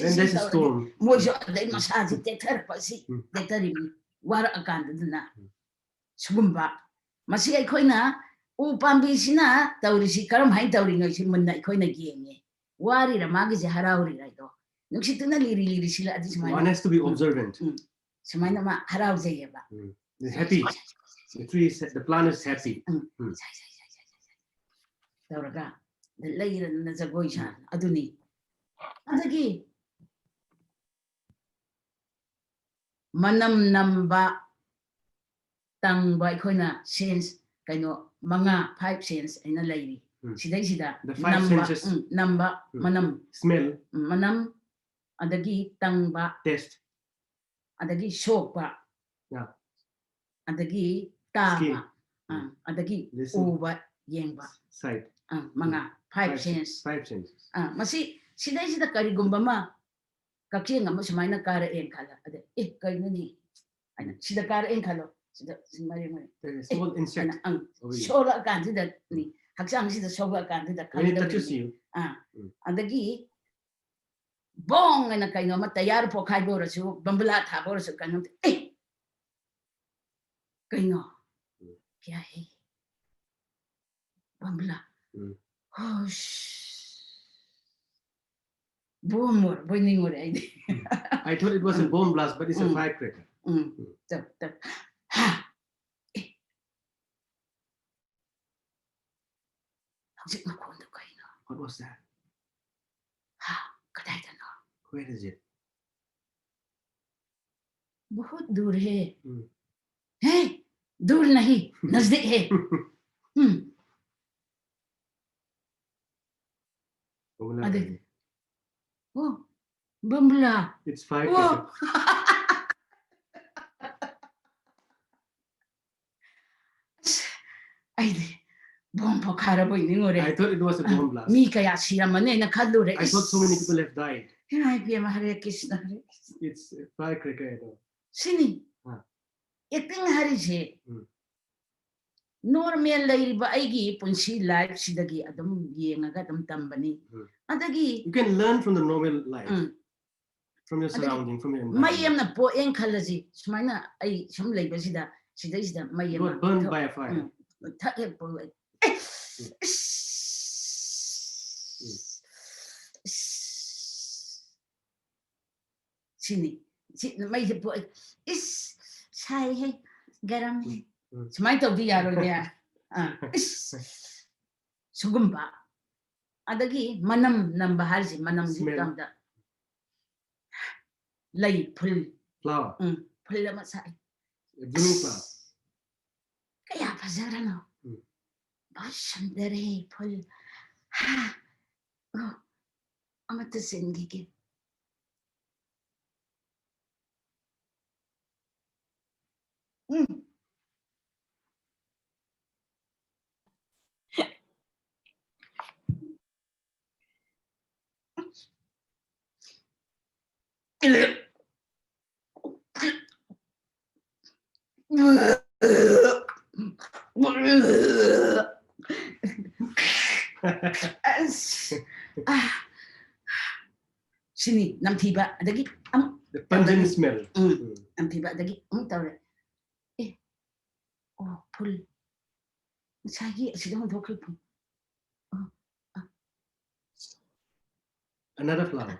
Speaker 3: When there's a storm,
Speaker 2: mojo adai masaji tekthar pasi tektari war akanduna sugumba masi aikhoina u pambi sina taurisi karam hai tauri ngai si munna aikhoina gienge wari ra magi je harauri rai do nuksituna liri sila adi
Speaker 3: one has to be observant.
Speaker 2: semaina ma harauzai ba
Speaker 3: It's happy. The tree is, the plant is happy.
Speaker 2: tauraga the layer na jagoi sha aduni adagi manam namba tangba aikhoina sense kaino manga 5 sense aina lairi sidai sida
Speaker 3: The 5 senses.
Speaker 2: namba manam
Speaker 3: Smell,
Speaker 2: manam adagi tangba
Speaker 3: taste,
Speaker 2: adagi sokpa
Speaker 3: yeah,
Speaker 2: adagi
Speaker 3: skin,
Speaker 2: taba adagi
Speaker 3: listen,
Speaker 2: uba yengba
Speaker 3: sight.
Speaker 2: manga 5 sense
Speaker 3: 5 senses.
Speaker 2: masi sidai sida karigumba ma kakeng ama sumaina kara en khala ade kainani aina sida kara en khalo sida simari mai
Speaker 3: There is a small insect. over you.
Speaker 2: shola kan sida ni haksang sida shoga kan sida
Speaker 3: When it touches you,
Speaker 2: adagi bong ana kaino ma tayar po khai bora su bambula tha bora su kaino kaino kya hai bambula hosh bomor boining ore ai
Speaker 3: I thought it was a bomb blast, but it's a firecracker.
Speaker 2: tap ha hojik ma kon do kaino
Speaker 3: What was that?
Speaker 2: ha kadai da no
Speaker 3: Where is it?
Speaker 2: बहुत दूर है दूर नहीं नजदीक है
Speaker 3: Bumla.
Speaker 2: oh bambula
Speaker 3: It's firecracker.
Speaker 2: ai bom po khara boy ni ngore
Speaker 3: I thought it was a bomb blast.
Speaker 2: mi kaya siramane na khallure
Speaker 3: I thought so many people have died.
Speaker 2: ai pia hare krishna hare
Speaker 3: It's a firecracker.
Speaker 2: sini eting hari je normal lairiba aigi punsi life sidagi adum yengaga adum tambani adagi
Speaker 3: You can learn from the normal life, from your surrounding, from your environment.
Speaker 2: mayam na po en khalaji sumaina ai sum leiba sida sidai sida
Speaker 3: You
Speaker 2: mayam
Speaker 3: got burned by a fire.
Speaker 2: thak po sini mai je po is sai hai garam hai sumai to di yaro ya sugumba adagi manam namba harji manam
Speaker 3: Smell.
Speaker 2: da lai phul
Speaker 3: Flower,
Speaker 2: phul ma sai
Speaker 3: a blooming flower.
Speaker 2: kaya fazarano बहुत सुंदर है फूल हाँ अमृत जिंदगी के sini namthiba adagi
Speaker 3: The pungent smell.
Speaker 2: namthiba adagi tawre oh phul sagi asida hon thokri phul
Speaker 3: Another flower.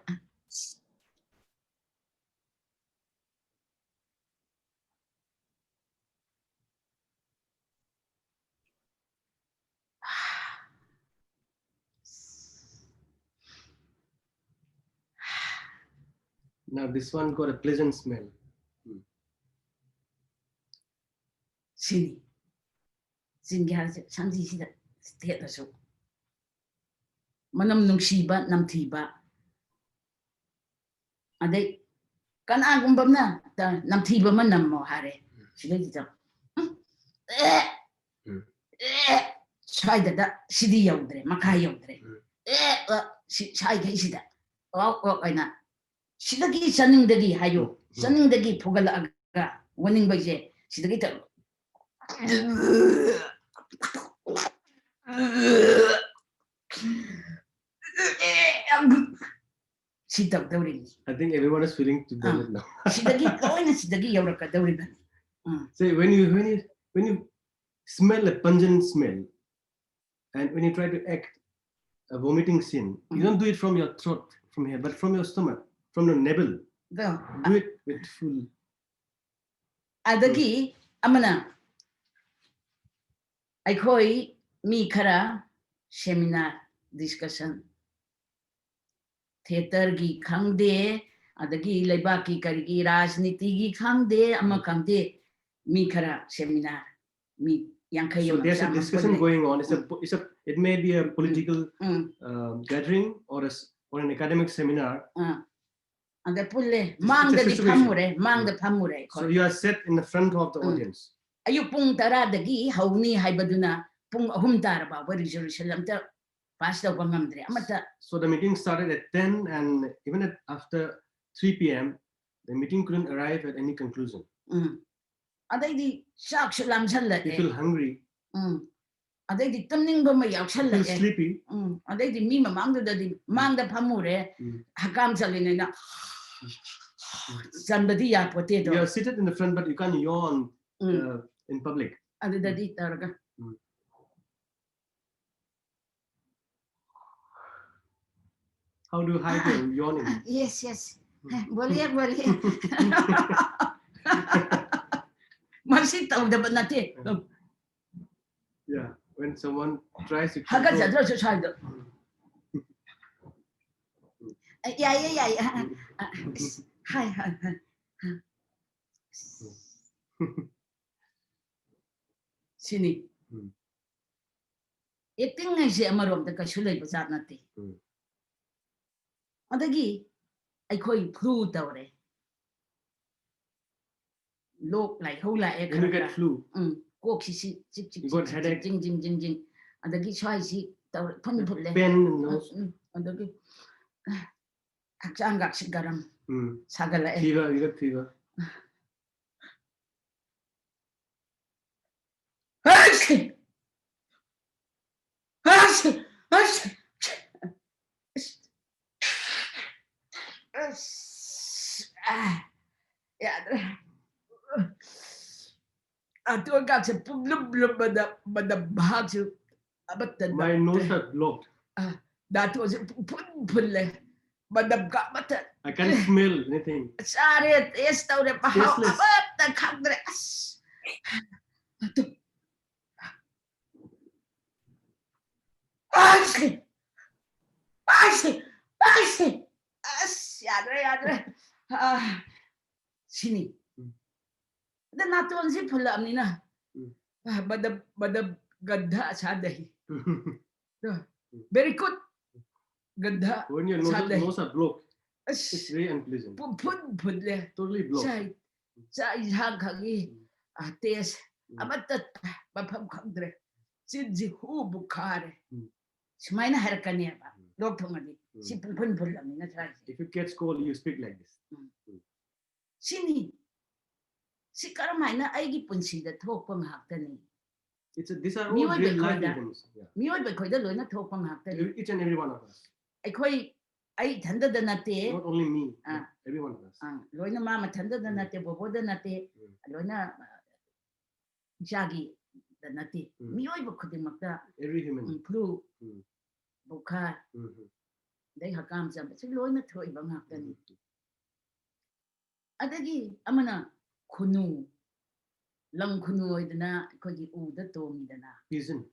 Speaker 3: Now this one got a pleasant smell.
Speaker 2: Sini. Singi harse sanji sida state aso. Manam nungsiba namthiba. Adai kan agumbamna ta namthiba manam mo hare. Sida jita. Shai da sidi yaudre maka yaudre. Shai kai sida. Oh aina. Sida ki saning dagi hayo. Saning dagi pogala aga. Waning baje. Sida ki ta.
Speaker 3: I think everyone is feeling to do it now. So when you smell a pungent smell, and when you try to act a vomiting scene, you don't do it from your throat, from here, but from your stomach, from your navel. Do it with full.
Speaker 2: Adagi amana. Aikoi mi khara seminar discussion. Theater gi khangde adagi laibaki karigi rajniti gi khangde ama khangde mi khara seminar mi yankai.
Speaker 3: So there's a discussion going on. It may be a political gathering or an academic seminar.
Speaker 2: And the pulle mangda di pamure mangda pamure.
Speaker 3: So you are set in the front of the audience.
Speaker 2: Ayu pung tara dagi hauni haibaduna pung ahum taraba wa Jerusalem ta pass daw bangamdre amata.
Speaker 3: So the meeting started at 10, and even after 3 p.m. the meeting couldn't arrive at any conclusion.
Speaker 2: Aday di sak salam salla.
Speaker 3: You feel hungry.
Speaker 2: Aday di tamning ba may yaksalla.
Speaker 3: You feel sleepy.
Speaker 2: Aday di mi mamangda di mangda pamure hakam salina na. Somebody ya potato.
Speaker 3: You are seated in the front, but you can't yawn in public.
Speaker 2: Adadi taraga.
Speaker 3: How do you hide your yawning?
Speaker 2: Yes. Boleh. Masih tahu dapat nanti.
Speaker 3: Yeah, when someone tries to.
Speaker 2: Haga jadro sesuatu. Ya. Hai. Sini. Acting ngaji amarom ta kasulay pasat nanti. Adagi aikoi flu tawre. Lok like whole like.
Speaker 3: When you get flu.
Speaker 2: Kok si
Speaker 3: You got headache.
Speaker 2: Jing. Adagi chai si tawre pun le.
Speaker 3: Pen in the nose.
Speaker 2: Adagi haksan gak garam. Sagala.
Speaker 3: Fever. You got fever.
Speaker 2: Ato got a blub but the bahag.
Speaker 3: My nose is blocked.
Speaker 2: That was pulle. But the got
Speaker 3: I can't smell anything.
Speaker 2: Sorry, it's down the
Speaker 3: Tasteless.
Speaker 2: about the Congress. Yadre. Sini. The not on zip lamina. But the gadda sadahi. Very good. Gadda.
Speaker 3: When your nose are blocked, it's very unpleasant.
Speaker 2: Put there.
Speaker 3: Totally blocked.
Speaker 2: Say hangagi. Taste. Abatat. Bapam kandre. Sidzi hu bukare. Smaina herkania. Doctor.
Speaker 3: If you catch cold, you speak like this.
Speaker 2: Sini. Sikaramina aigi punsi the topang haktani.
Speaker 3: These are all real life events.
Speaker 2: Mio by Koida Luna topang haktani.
Speaker 3: Each and every one of us.
Speaker 2: I tended the nate.
Speaker 3: Not only me, every one of us.
Speaker 2: Loina Mama tended the nate, Bobo the nate, Lona Jagi the nate. Mio Kudimaka.
Speaker 3: Every human.
Speaker 2: Flu. Boka. They have come some. So Loina Toy Bangakani. Adagi, Amana Kunu. Lang Kunu idana, Kodi U the Tom idana.
Speaker 3: Pigeon.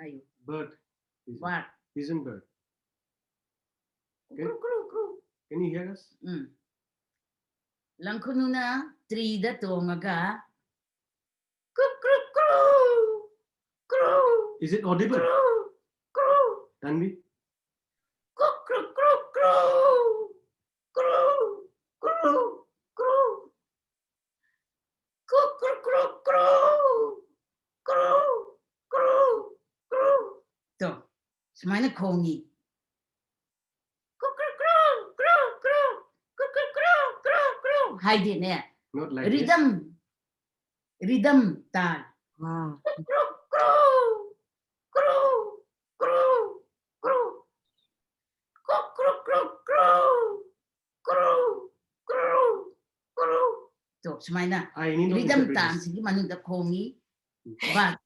Speaker 2: Hayu.
Speaker 3: Bird.
Speaker 2: What?
Speaker 3: Pigeon bird.
Speaker 2: Guru.
Speaker 3: Can you hear us?
Speaker 2: Langkununa trida tongaga.
Speaker 3: Is it audible? Tanvi?
Speaker 2: So, semana kongi. Hide ne.
Speaker 3: Not like this.
Speaker 2: Rhythm tal.
Speaker 1: Wow.
Speaker 2: So, semana
Speaker 3: I need to
Speaker 2: rhythm
Speaker 3: interpret
Speaker 2: tal
Speaker 3: this.
Speaker 2: sige manunda kongi. But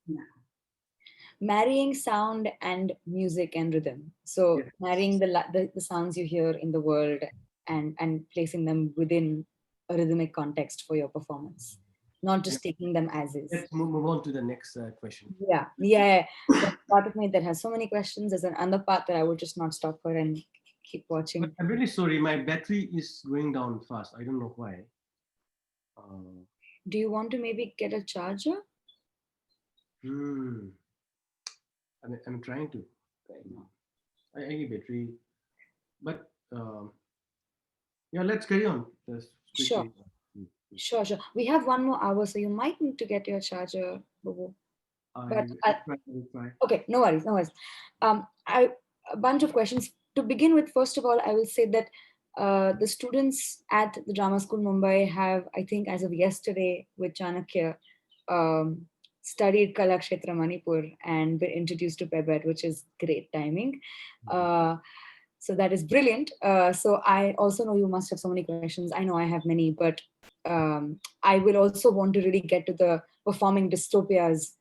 Speaker 1: Marrying sound and music and rhythm. So
Speaker 3: Yes.
Speaker 1: marrying the sounds you hear in the world and placing them within a rhythmic context for your performance, not just taking them as is.
Speaker 3: Let's move on to the next question.
Speaker 1: Yeah. There's a part of me that has so many questions. There's another part that I would just not stop for and keep watching.
Speaker 3: But I'm really sorry, my battery is going down fast. I don't know why.
Speaker 1: Do you want to maybe get a charger?
Speaker 3: I'm trying to. I need battery, but yeah, let's carry on. Just quickly.
Speaker 1: Sure. We have 1 more hour, so you might need to get your charger, Babu. But
Speaker 3: I'll try.
Speaker 1: Okay, no worries. A bunch of questions. To begin with, first of all, I will say that the students at the Drama School Mumbai have, I think as of yesterday with Chanakya, studied Kalakshetra Manipur and been introduced to Pebet, which is great timing. So that is brilliant. So I also know you must have so many questions. I know I have many, but I will also want to really get to the performing dystopias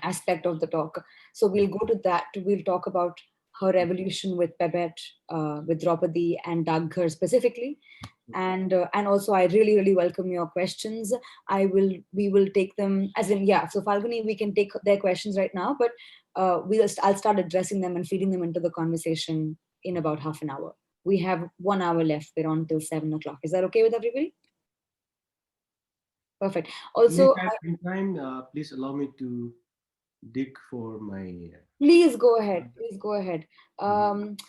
Speaker 1: aspect of the talk. So we'll go to that. We'll talk about her evolution with Pebet, with Draupadi and Daghar specifically. And also I really welcome your questions. We will take them as in, so Falguni, we can take their questions right now, but I'll start addressing them and feeding them into the conversation in about half an hour. We have 1 hour left. We're on till 7 o'clock. Is that okay with everybody? Perfect. Also,
Speaker 3: in time, please allow me to dig for my.
Speaker 1: Please go ahead. And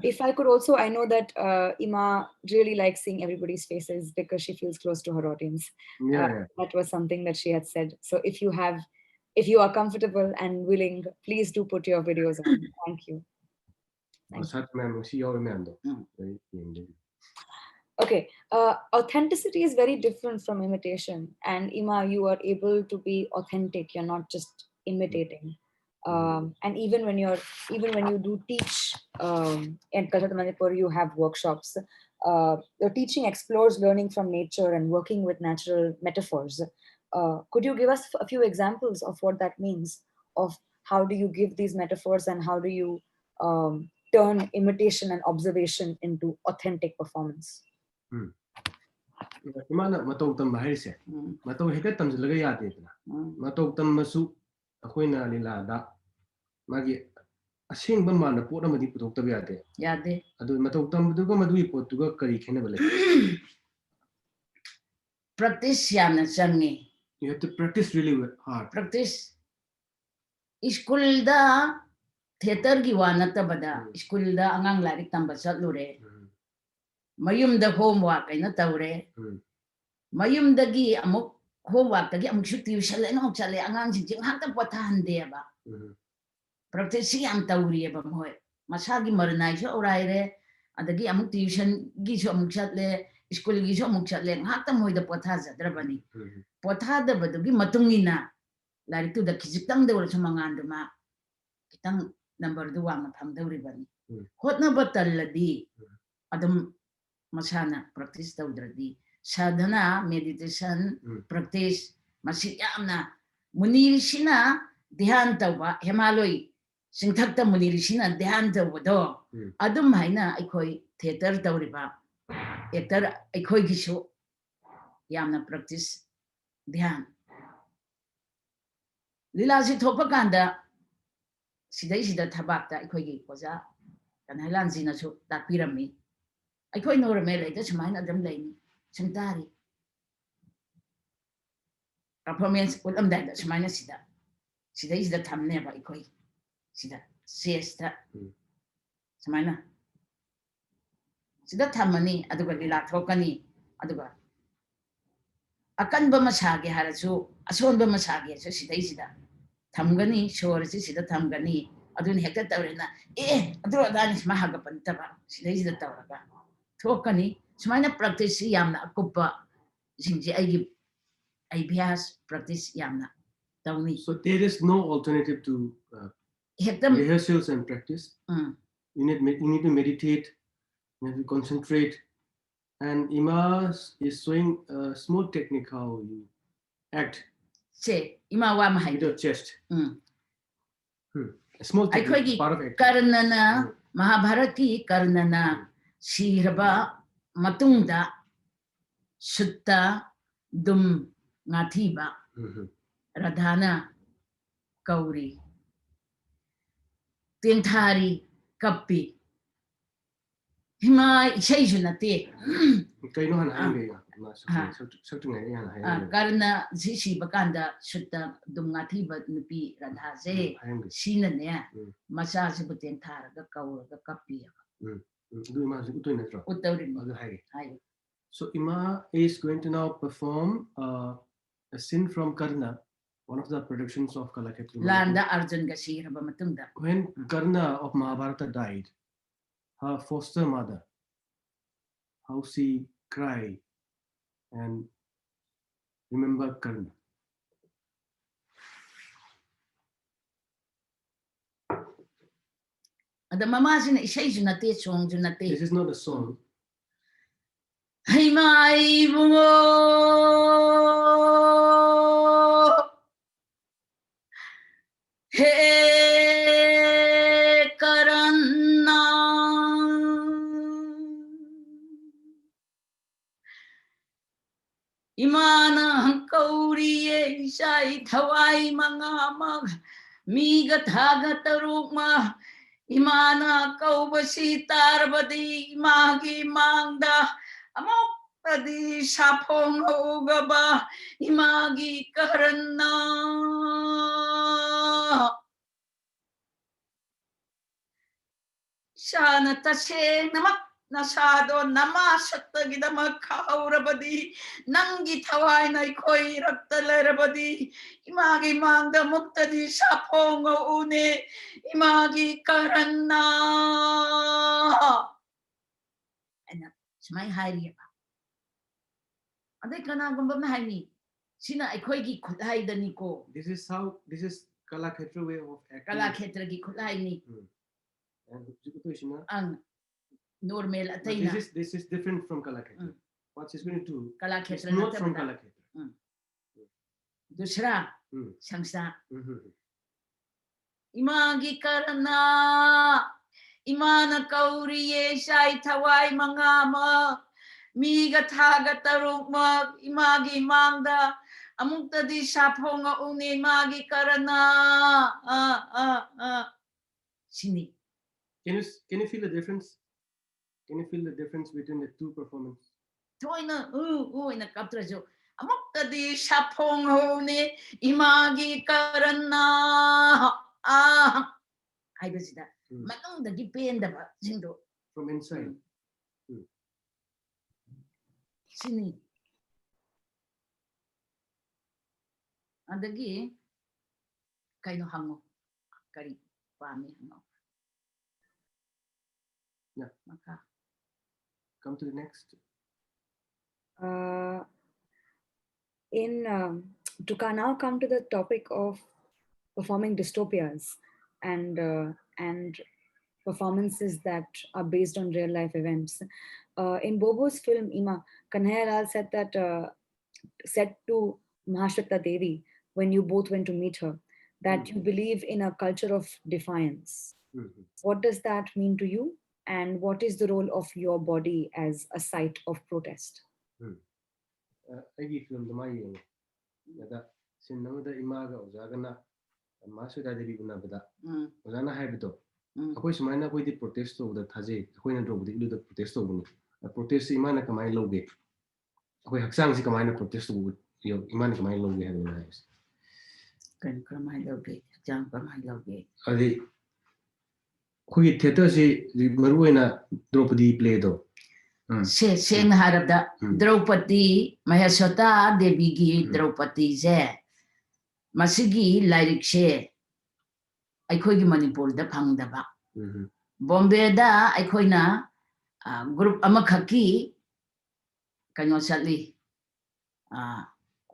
Speaker 1: if I could also, I know that Ima really likes seeing everybody's faces because she feels close to her audience. That was something that she had said. So if you are comfortable and willing, please do put your videos on. Thank you. Okay, authenticity is very different from imitation. And Ima, you are able to be authentic. You're not just imitating. And even when you do teach in Curated Manipur, you have workshops. Your teaching explores learning from nature and working with natural metaphors. Could you give us a few examples of what that means? Of how do you give these metaphors and how do you turn imitation and observation into authentic performance?
Speaker 3: Imana matau tam bahirse matau heka tam laga yate itna matau tam masu akoina lila da magi asing ba mana pot amadi putok tab yate adu matau tam duga madui pot duga kari khena bale
Speaker 2: practice yamna changi.
Speaker 3: You have to practice really hard.
Speaker 2: Practice school da theater gi wana tabada school da angang larik tamba chatlure mayum da homework aina tawre mayum dagi amuk homework dagi amuk tuition le no chale angang jing hakta potahande ba practice yam tawri ba moy masagi marnai so oraire adagi amuk tuition gi so amuk chatle school gi so amuk chatle hakta moy da potha jadrabani potha da badugi matungina larik tu da kijitang da wala samanganduma kitang number 2 ma phamdawri bani hotna batalladi adam masana practice tawdradi sadhana meditation practice masi yamna munir sina dhyan tawba hemaloi singthakta munir sina dhyan tawdo adum haina aikoi theater tawriba actor aikoi gisu yamna practice dhyan lila si thopa kanda sidai sida thabakta aikoi gi koja Kanhailal Zina so that pyramid. I quite know remember that's mine at them lane. Santari. Performance will that's mine sida. Sida is the time never equate. Sida siesta. Samana. Sida tamani aduga lila tokani aduga. Akan ba masage harasu ason ba masage so sida sida. Tamgani sure sida tamgani. Adun hekta tawrena adro danis mahagapan taba sida sida tawraga. Tokani sumana practice yamna akupa singji I bias practice yamna tawni.
Speaker 3: So there is no alternative to rehearsals and practice. You need to meditate, you have to concentrate, and Ima is showing a small technique how you act.
Speaker 2: Say Ima wa mahai
Speaker 3: with your chest. A small technique, part of it.
Speaker 2: Karnana Mahabharati Karnana Shiraba Matungda Sutta Dum Ngatiba Radhana Kauri Tintari Kapi Hima Ishayunate Karna Zishi Bakanda Sutta Dum Ngatiba Nupi Radhaze Shinane Masa Zibutentar the Kaur the Kapi
Speaker 3: So Ima is going to now perform a scene from Karna, one of the productions of Kalakshetra Manipur. When Karna of Mahabharata died, her foster mother, how she cried and remember Karna. This is not a song.
Speaker 2: Hey my bungo Hey Karna Imana Kauriye Shai Thawai Mangama Miga Thaga Tarukma Imana Kaubasi Tarbadi Magi Mangda Amokadi Sapong Ogaba Imagi Karana Shana Tashe Namak Nasado Namasata Gidama Kaurabadi Nangi Tawai Naikoi Raptalerabadi Imagi Manda Muktadi Sapongo Une Imagi Karana and that's my high. And they can go behind me. Sina Ikoigi could hide the Nico.
Speaker 3: This is Kalakshetra way of acting.
Speaker 2: Kalakshetra could hide me. And normal
Speaker 3: this is different from Kalakshetra. What she's going to do is
Speaker 2: Kalakshetra
Speaker 3: not from Kalakshetra.
Speaker 2: Dusra Sangsa Imagi Karana Imana Kauriye Shai Tawai Mangama Miga Thaga Tarukma Imagi Mangda Amuktadi Saponga Uni Magi Karana Sini.
Speaker 3: Can you feel the difference? Can you feel the difference between the two performances?
Speaker 2: Toina in a captrajo. Amuktadi Saponga Uni Imagi Karana I was that. Matong the depend about Zindo.
Speaker 3: From inside.
Speaker 2: Sini. And again, Kaino Hango. Kari Pami Hango.
Speaker 3: Yeah.
Speaker 2: Maka.
Speaker 3: Come to the next.
Speaker 1: To now come to the topic of performing dystopias and performances that are based on real life events. In Bobo's film Ima, Kanhailal said to Mahashweta Devi when you both went to meet her that you believe in a culture of defiance. What does that mean to you? And what is the role of your body as a site of protest?
Speaker 3: I film the Mayan. That Sinamada Imaga Zagana Mahashweta Devi Bunabada. Ozana Habito. ꯑꯩꯈꯣꯏ ꯁꯨꯃꯥꯏꯅ ꯑꯩꯈꯣꯏꯗꯤ protest ꯇꯧꯕꯗ ꯊꯥꯖꯩ ꯑꯩꯈꯣꯏꯅ ꯗ꯭ꯔꯣꯄꯗꯤ ꯏꯂꯨꯗ protest ꯇꯧꯕꯅꯤ ꯄ꯭ꯔꯣꯇꯦꯁꯁꯤ ꯏꯃꯥꯅ ꯀꯃꯥꯏꯅ ꯂꯧꯒꯦ ꯑꯩꯈꯣꯏ ꯍꯛꯆꯥꯡꯁꯤ ꯀꯃꯥꯏꯅ ꯄ꯭ꯔꯣꯇꯦꯁ ꯇꯧꯕ ꯏꯃꯥꯅ ꯀꯃꯥꯏꯅ ꯂꯧꯒꯦ ꯍꯥꯏꯕꯅ ꯍꯥꯏꯕꯁꯦ
Speaker 2: ꯀꯃꯥꯏꯅ ꯂꯧꯒꯦ ꯍꯛꯆꯥꯡ ꯀꯃꯥꯏꯅ ꯂꯧꯒꯦ
Speaker 3: ꯑꯗꯨꯗꯤ ꯑꯩꯈꯣꯏꯒꯤ ꯊꯤꯌꯦꯇꯔꯁꯤ ꯃꯔꯨꯑꯣꯏꯅ ꯗ꯭ꯔꯣꯄꯗꯤ ꯄ꯭ꯂꯦꯗꯣ
Speaker 2: ꯁꯦꯡꯅ ꯍꯥꯏꯔꯕꯗ ꯗ꯭ꯔꯧꯄꯗꯤ ꯃꯍꯦꯁ꯭ꯋꯇꯥ ꯗꯦꯕꯤꯒꯤ ꯗ꯭ꯔꯧꯄꯗꯤꯁꯦ ꯃꯁꯤꯒꯤ ꯂꯥꯏꯔꯤꯛꯁꯦ ꯑꯩꯈꯣꯏꯒꯤ ꯃꯅꯤꯄꯨꯔꯗ ꯐꯪꯗꯕ ꯕꯣꯝꯕꯦꯗ ꯑꯩꯈꯣꯏꯅ ꯒ꯭ꯔꯨꯞ ꯑꯃꯈꯛꯀꯤ ꯀꯩꯅꯣ ꯆꯠꯂꯤ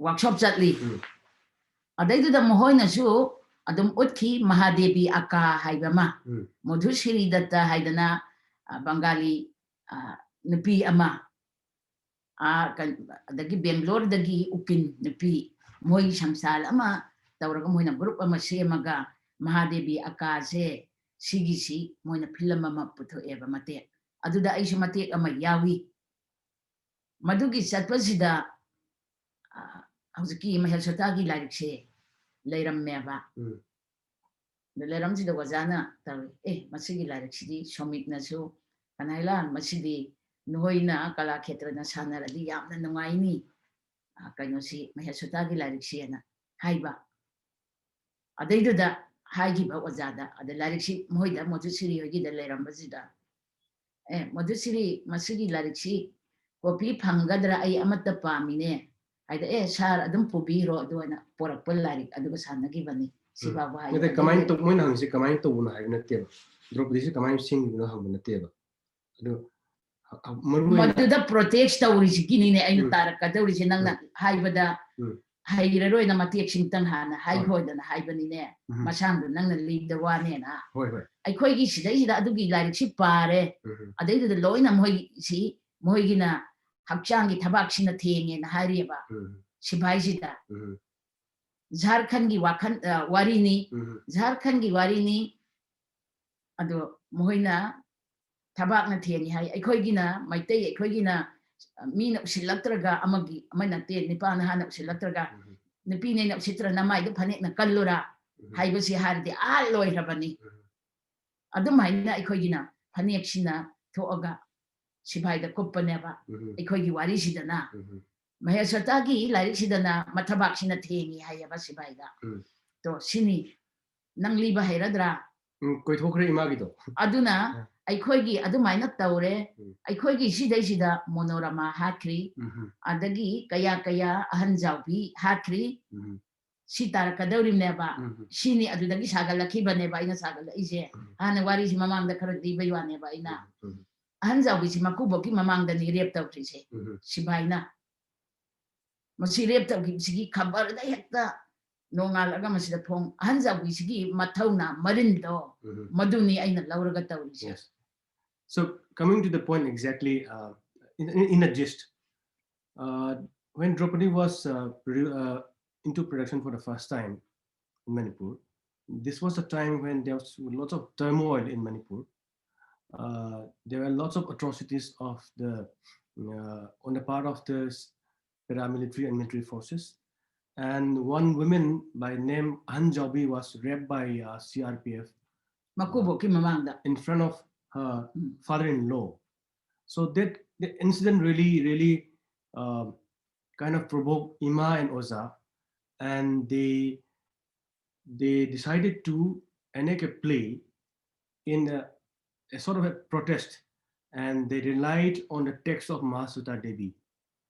Speaker 2: ꯋꯥꯔꯛꯁꯣꯞ ꯆꯠꯂꯤ ꯑꯗꯩꯗꯨꯗ ꯃꯈꯣꯏꯅꯁꯨ ꯑꯗꯨꯝ ꯎꯠꯈꯤ ꯃꯍꯥꯗꯦꯕꯤ ꯑꯀꯥ ꯍꯥꯏꯕ ꯑꯃ ꯃꯙꯨꯁ꯭ꯔꯤ ꯗꯠꯇ ꯍꯥꯏꯗꯅ Bengali nupi ama adagi Bangalore dagi upin nupi moi samsal ama tawraga moina group ama semaga Mahadevi akase sigisi moina film ama putho eba mate aduda aisu mate ama yawi madugi satpasida hauski mahasata gi larikse leiram meba leiram sida wazana tawi masigi lariksidi somik nasu Kanhailal masidi noina Kalakshetra na sanaradi yamna nungaini kainosi mahasata gi larikse na haiba adaiduda haigiba wazada ada lariksi moida Madhusiri hogi da leirambasida Madhusiri masigi lariksi kopi phangadra ai amatta pamine aida sar adum pubiro aduana porakpal larik aduga sanagibani siba wa
Speaker 3: mete kamain to moina hangsi kamain to buna haibna teba Draupadi se kamain sing buna hangna teba adu
Speaker 2: maduda protest tawrisi kinine aina taraka tawrisi nangna haibada hairaroi na matek singtang hana haihodana haibanine masang nangna lead wane na ai khoigi sidai sida adugi larik si pare adai du loina moi si moi gina hakchangi thabak sina thenge na hariba sibai sida Jharkhand gi warini Jharkhand gi warini ado moina thabak na thenge hai ai khoigina maitai ai khoigina mina usilatraga amagi amana te nipana hana usilatraga nipine na usitra namai du phane na kallura haibasi hardi loi rabani adum haina ai khoigina phane sina thoaga sibai da koppaneba ai khoigi wari sidana mahasata gi larik sidana mathabak sina thengi hayaba sibai da to sini nangli ba hairadra
Speaker 3: koi thokre imagi do
Speaker 2: aduna ꯑꯩꯈꯣꯏꯒꯤ ꯑꯗꯨꯃꯥꯏꯅ ꯇꯧꯔꯦ ꯑꯩꯈꯣꯏꯒꯤ ꯁꯤꯗꯩꯁꯤꯗ ꯃꯣꯅꯣꯔꯥꯃꯥ ꯍꯥꯠꯈ꯭ꯔꯤ ꯑꯗꯒꯤ ꯀꯌꯥ ꯀꯌꯥ ꯑꯍꯟ ꯖꯥꯎꯕꯤ ꯍꯥꯠꯈ꯭ꯔꯤ ꯁꯤ ꯇꯥꯔꯛꯀꯗꯧꯔꯤꯕꯅꯦꯕ ꯁꯤꯅꯤ ꯑꯗꯨꯗꯒꯤ ꯁꯥꯒꯠꯂꯛꯈꯤꯕꯅꯦꯕ ꯑꯩꯅ ꯁꯥꯒꯠꯂꯛꯏꯁꯦ ꯍꯥꯟꯅ ꯋꯥꯔꯤꯁꯤ ꯃꯃꯥꯡꯗ ꯈꯔ ꯂꯤꯕꯩ ꯋꯥꯅꯦꯕ ꯑꯩꯅ ꯑꯍꯟ ꯖꯥꯎꯕꯤꯁꯤ ꯃꯀꯨꯕꯣꯛꯀꯤ ꯃꯃꯥꯡꯗꯅꯤ ꯔꯦꯞ ꯇꯧꯈ꯭ꯔꯤꯁꯦ ꯁꯤꯕꯥꯏꯅ ꯃꯁꯤ ꯔꯦꯞ ꯇꯧꯈꯤꯕꯁꯤꯒꯤ ꯈꯕꯔꯗ ꯍꯦꯛꯇ nongal masida phong hanjawi sigi mathauna marindo maduni aina lauraga tawrisi.
Speaker 3: So coming to the point exactly in a gist, when Draupadi was into production for the first time in Manipur, this was a time when there was lots of turmoil in Manipur. There were lots of atrocities of the on the part of the paramilitary and military forces. And one woman by name Hanjabi was raped by CRPF in front of her father-in-law. So that the incident really kind of provoked Ima and Oza, and they decided to enact a play in a sort of a protest, and they relied on the text of Mahasweta Devi,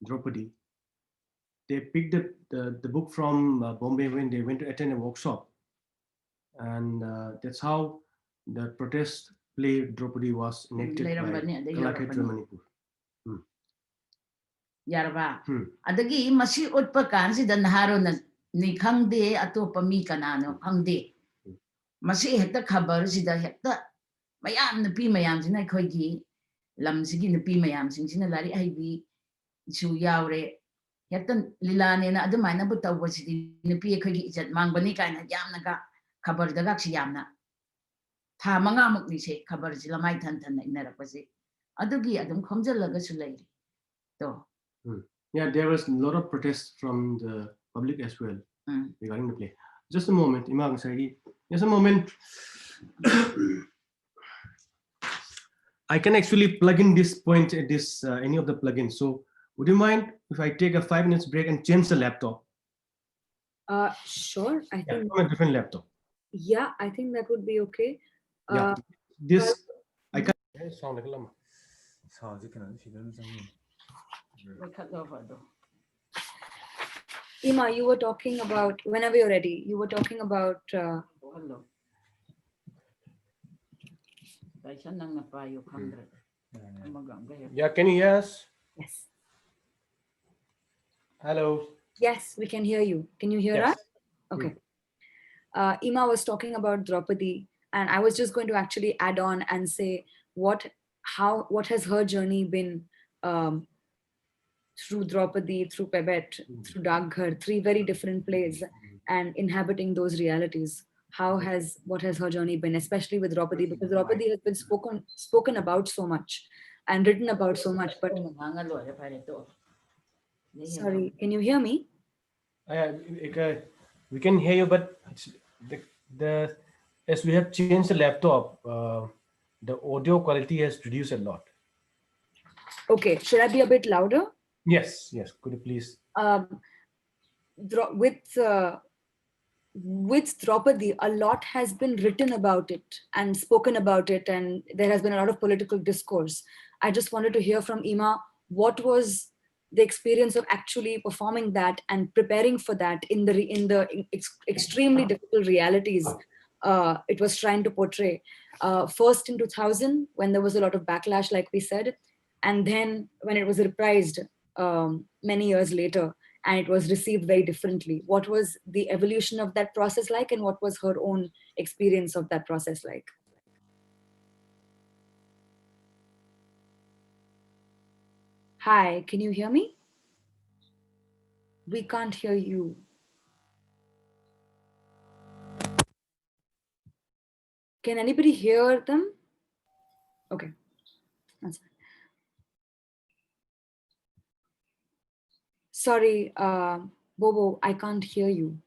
Speaker 3: Draupadi. They picked up the book from Bombay when they went to attend a workshop. And that's how the protest play Draupadi was enacted by Kalakshetra Manipur.
Speaker 2: Yarba. Adagi masi utpa kansi dan haro na ni khangde atopa mi kanano khangde. Masi hekta khabar sida hekta mayam nupi mayam sina khoigi lam sigi nupi mayam sina lari aibi su yaure hekta lilane na adumaina bu tawbasidi nupi khoigi ijat mangbani kaina yamnaga khabar daga si yamna tha manga mukni se khabar si lamai than than na inarakpasi adugi adum khomjalaga su lairi to
Speaker 3: yeah, there was a lot of protests from the public as well regarding the play. Just a moment, Ima Sagi. Just a moment. I can actually plug in this point, this any of the plugins. So would you mind if I take a 5 minutes break and change the laptop?
Speaker 1: Sure. I think
Speaker 3: from a different laptop.
Speaker 1: Yeah, I think that would be okay.
Speaker 3: Yeah, this I can.
Speaker 1: Ima, you were talking about, whenever you're ready, you were talking about.
Speaker 2: Hello.
Speaker 3: Yeah, can you hear us?
Speaker 1: Yes.
Speaker 3: Hello.
Speaker 1: Yes, we can hear you. Can you hear us? Okay. Ima was talking about Draupadi, and I was just going to actually add on and say what has her journey been through Draupadi, through Pebet, through Dagghar, 3 very different plays, and inhabiting those realities. What has her journey been, especially with Draupadi, because Draupadi has been spoken about so much and written about so much. But sorry, can you hear me?
Speaker 3: We can hear you, but the as we have changed the laptop, the audio quality has reduced a lot.
Speaker 1: Okay, should I be a bit louder?
Speaker 3: Yes. Could you please?
Speaker 1: With Draupadi, a lot has been written about it and spoken about it, and there has been a lot of political discourse. I just wanted to hear from Ima, what was the experience of actually performing that and preparing for that in the extremely difficult realities it was trying to portray. First in 2000, when there was a lot of backlash, like we said, and then when it was reprised many years later, and it was received very differently. What was the evolution of that process like, and what was her own experience of that process like? Hi, can you hear me? We can't hear you. Can anybody hear them? Okay, that's fine. Sorry, Bobo, I can't hear you.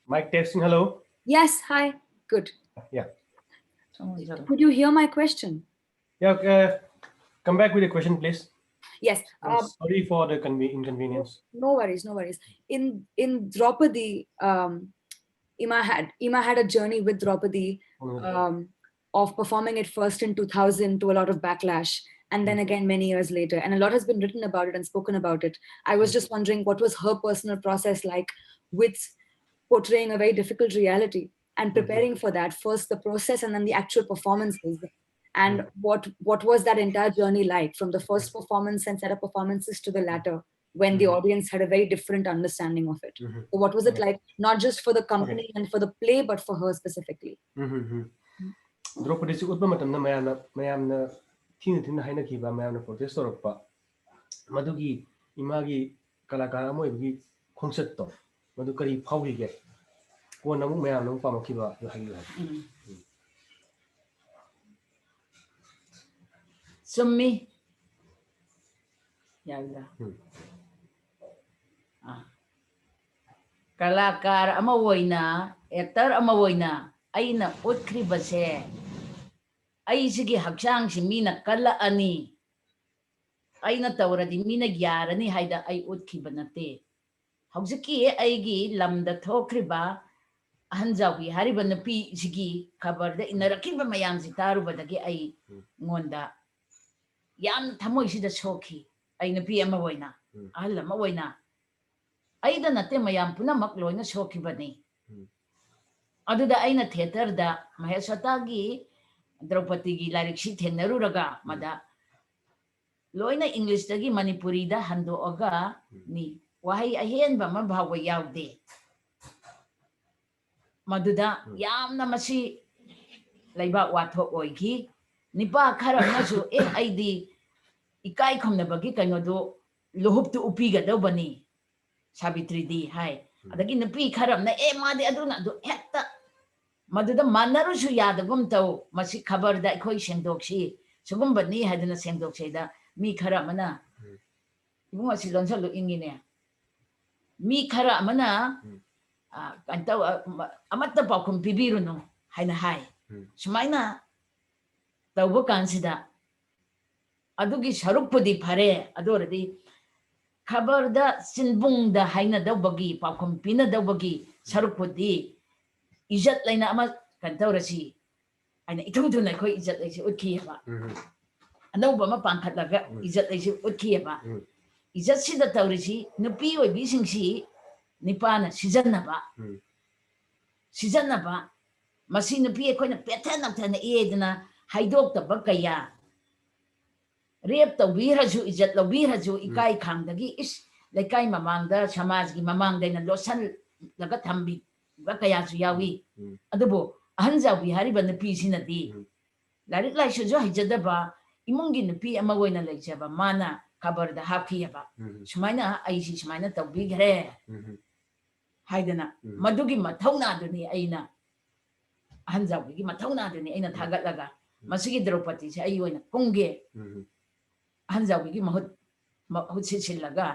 Speaker 3: Mic testing, hello?
Speaker 1: Yes, hi, good.
Speaker 3: Yeah.
Speaker 1: Could you hear my question?
Speaker 3: Yeah, come back with a question, please.
Speaker 1: Yes.
Speaker 3: Sorry for the inconvenience.
Speaker 1: No worries, no worries. In Draupadi, Ima had a journey with Draupadi of performing it first in 2000 to a lot of backlash, and then again many years later, and a lot has been written about it and spoken about it. I was just wondering, what was her personal process like with portraying a very difficult reality and preparing for that, first the process and then the actual performances, and what was that entire journey like from the first performance and set of performances to the latter, when the audience had a very different understanding of it. So what was it like, not just for the company and for the play, but for her specifically?
Speaker 3: Draupadi si utpa matamna mayamna thina haina kiba mayamna protest torokpa madugi imagi kalakara moibgi khonsat to madu kari phawgi ge ko namu mayamna pamakiba yo hayu
Speaker 2: Summi. Yaga. Kalakar ama woina, actor ama woina, aina utkri base. Ay sige hakshang si mina kala ani. Ay na tawra di mina gyarani hayda ay utki banate. Hagsiki aygi lamda thokri ba hanjawi hari banapi sige kabar da inarakin ba mayam si taru badagi ay ngonda. Yam thamoy sida shoki ay napi ama woina. Ahal ama woina. Ay da nate mayam puna makloy na shoki bani. Ado da ay na theater da mahesatagi Draupadi gi larik si thenaruraga mada loina English dagi Manipuri da hando oga ni wahay ahen ba mabawa yawde maduda yamna masi laiba wathok oigi nipa khara nasu aidi ikai khomna bagi kaino do lohup tu upiga do bani Sabitri di hai adagi napi khara na madi aduna do hetta maduda manarusu yadagum tau masi khabar da khoi sengdoksi sugum bani hadana sengdoksi da mi khara mana ibung asi lonsa lo ingine mi khara amana kanta amatta pakum pibiruno haina hai sumaina tawbo kansida adugi sarukpudi phare adoradi khabarda sinbungda haina dawbagi pakum pina dawbagi sarukpudi ijat laina ama kantawrasi aina ituduna khoi ijat laisi utkiyaba anawba ma pankhatlaga ijat laisi utkiyaba ijat sida tawrisi nupi oi bisingsi nipana sijanaba masi nupi ekhoina petana thana edna haidok tabak kaya rep tawbiraju ijat lawbiraju ikai khangdagi is laikai mamangda samajgi mamangda na losan laga thambi ba kaya ju yawi adubo ahanja bihari ba nupi sinadi larik lai sujo hijadaba imungi nupi ama goina laijaba mana kabarda hapkiyaba sumaina aisi sumaina tawbigre haidana madugi mathauna duni aina ahanjawgi mathauna duni aina thagatlaga masigi Draupadi se ayi oina kungge ahanjawgi mahut silaga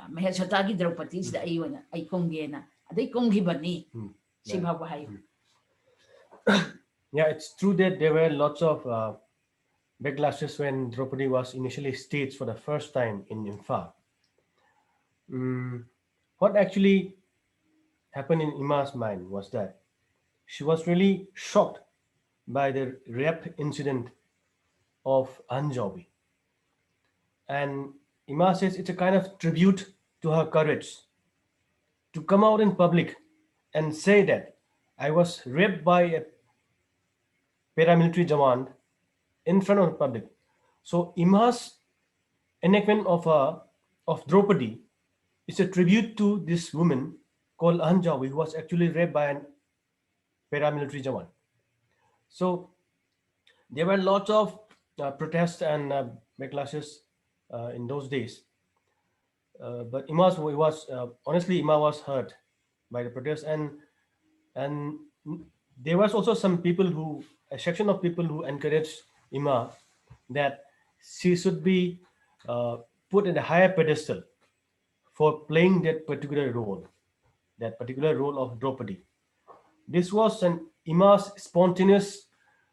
Speaker 2: mahesotagi Draupadi se ayi oina ai kungge na adai kunggi bani sibhawa hayo.
Speaker 3: Yeah, it's true that there were lots of backlashes when Draupadi was initially staged for the first time in Imphal. What actually happened in Ima's mind was that she was really shocked by the rape incident of Anjabi. And Ima says it's a kind of tribute to her courage to come out in public and say that I was raped by a paramilitary Jawan in front of the public. So Ima's enactment of Draupadi is a tribute to this woman called Anjavi, who was actually raped by a paramilitary Jawan. So there were lots of protests and backlashes in those days. But Ima was honestly, Ima was hurt by the protests, and there was also a section of people who encouraged Ima that she should be put in a higher pedestal for playing that particular role of Draupadi. This was an Ima's spontaneous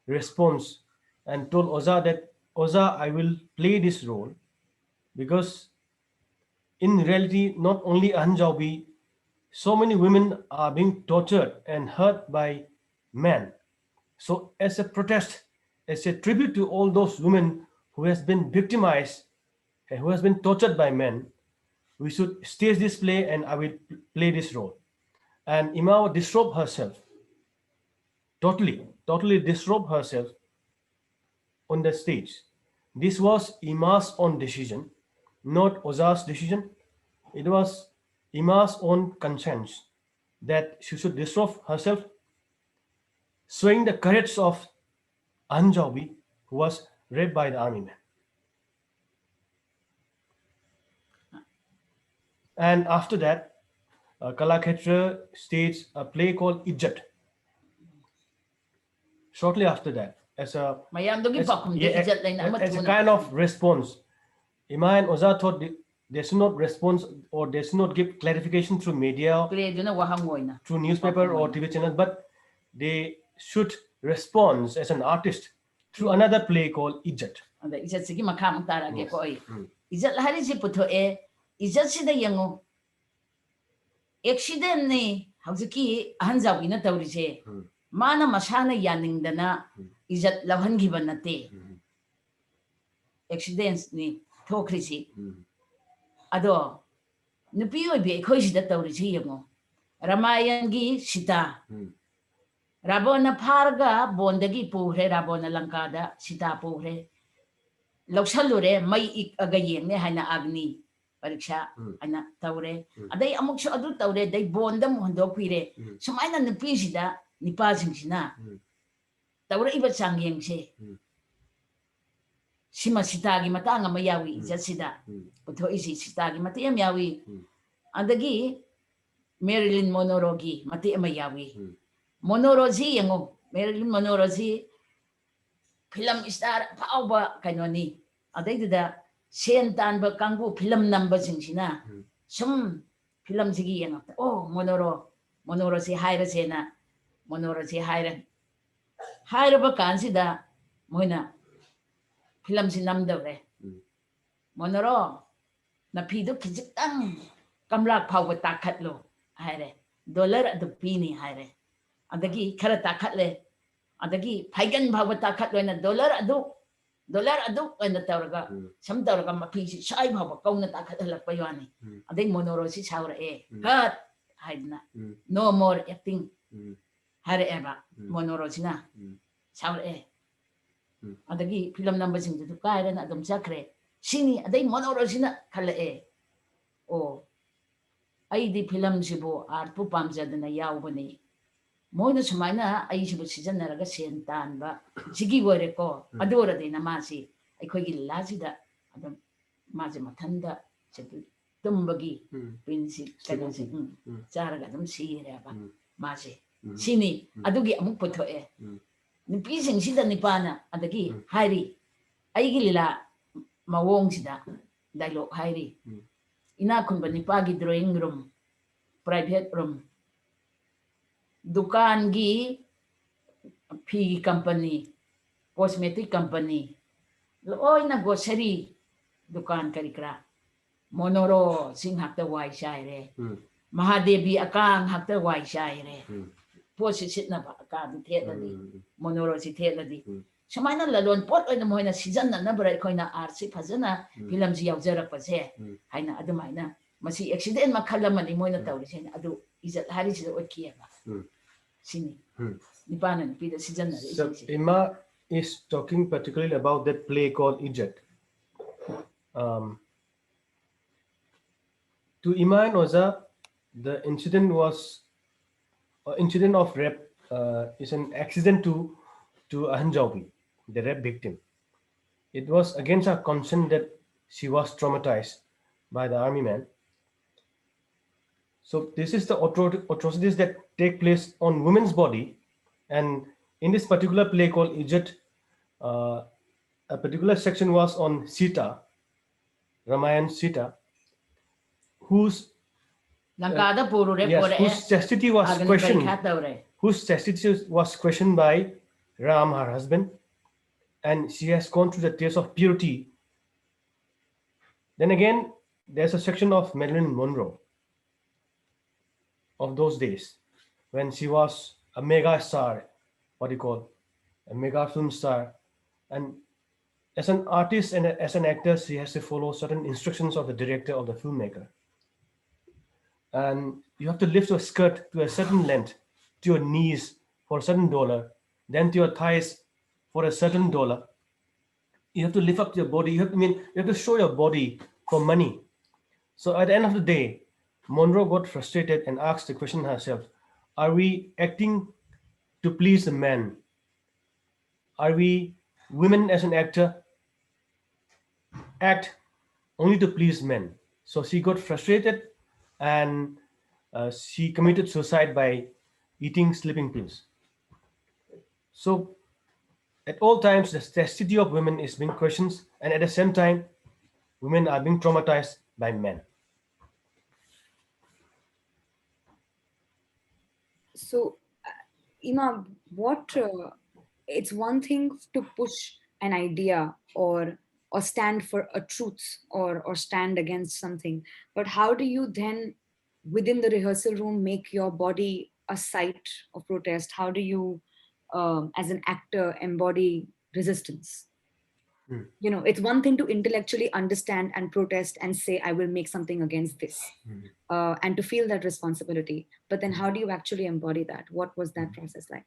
Speaker 3: response and told Oza that, Oza, I will play this role because in reality, not only Anjabi, so many women are being tortured and hurt by men. So as a protest, as a tribute to all those women who has been victimized and who has been tortured by men, we should stage this play and I will play this role. And Ima disrobed herself, totally disrobed herself on the stage. This was Ima's own decision, not Oza's decision. It was Ima's own conscience that she should disrobe herself, showing the courage of Anjabi, who was raped by the army man. And after that, Kalakshetra staged a play called Adjudged. Shortly after that, as a kind of response, Ima and Oza thought they should not respond or they should not give clarification through media, through newspaper or TV channel, but they should respond as an artist through another play called Adjudged.
Speaker 2: Accident ni haujiki ahanjawi na tawrise mana masana yaningdana ijat lawhangiba nate accidents ni thokrisi ado nupi oi be khoi sida tawrise yango Ramayan gi Sita Rabona pharga bondagi puhre Rabona lankada Sita puhre loksalure mai ik aga yeng haina agni pariksha ana tawre adai amuk so adu tawre dai bondam hondo pire sumaina nupi sida nipa jingsina tawre iba changyeng se sima Sita gi matanga mayawi ijasida utho isi Sita gi matiyam yawi adagi Marilyn Monroe gi matiyam mayawi Monroe ji yango Marilyn Monroe ji film star pauba kanoni adai da sen tan ba kangbu film number jingsina sum film sigi yang oh monoro si haira sena monoro si haira ba kansi da moina film si nam dawre monoro na pido kijitang kamlak phau ta khat lo haire dollar adu pini haire adagi khara ta khat le adagi phaigan phau ta khat lo na dollar adu na tawraga sam tawraga mapi si sai phau kauna ta khat halak payani adai monoro si saura cut haidna no more acting hare eba monoro sina saura adagi film number sing tu kaira na adum sakre sini adai monoro sina khala o ai di film sibo art pu pamjadana yawbani moina sumaina ai sibo season naraga sen tan ba sigi gore ko adora de na masi ai khogi lazida adum maje mathanda chetu tumbagi prinsip kana se charaga adum sire ba masi sini adugi amuk puthoe nupi sing sida nipana adagi hairi aigi lila mawong sida dialogue hairi ina khunba nipagi drawing room private room dukan gi phi company cosmetic company loi na grocery dukan karikra monoro sing hakta wai shaire mahadevi akang hakta wai shaire posi sitna ba ka du thedadi monoro si thedadi samaina lalon pot oina moina season na bra koina arsi phajana film ji yawjarak pa se haina adumaina masi accident ma khalamani moina tawri sen adu izat hari si okiya ba sini nipana nipida season na
Speaker 3: so Ima is talking particularly about that play called Adjudged. To Ima and Oza, the incident of rape is an accident to Ahanjawi, the rape victim. It was against her consent that she was traumatized by the army man. So this is the atrocities that take place on women's body, and in this particular play called Adjudged, a particular section was on Sita, Ramayan Sita, whose chastity was questioned. Whose chastity was questioned by Ram, her husband, and she has gone through the tears of purity. Then again, there's a section of Marilyn Monroe of those days when she was a mega star, a mega film star, and as an artist and as an actor, she has to follow certain instructions of the director or the filmmaker. And you have to lift your skirt to a certain length, to your knees for a certain dollar, then to your thighs for a certain dollar. You have to lift up your body. You have to show your body for money. So at the end of the day, Monroe got frustrated and asked the question herself: are we acting to please the men? Are we women as an actor act only to please men? So she got frustrated and she committed suicide by eating sleeping pills. So at all times, the chastity of women is being questioned, and at the same time, women are being traumatized by men.
Speaker 1: So, Ima, it's one thing to push an idea or stand for a truth or stand against something, but how do you then within the rehearsal room make your body a site of protest? How do you as an actor embody resistance? It's one thing to intellectually understand and protest and say I will make something against this and to feel that responsibility, but then how do you actually embody that? What was that process like?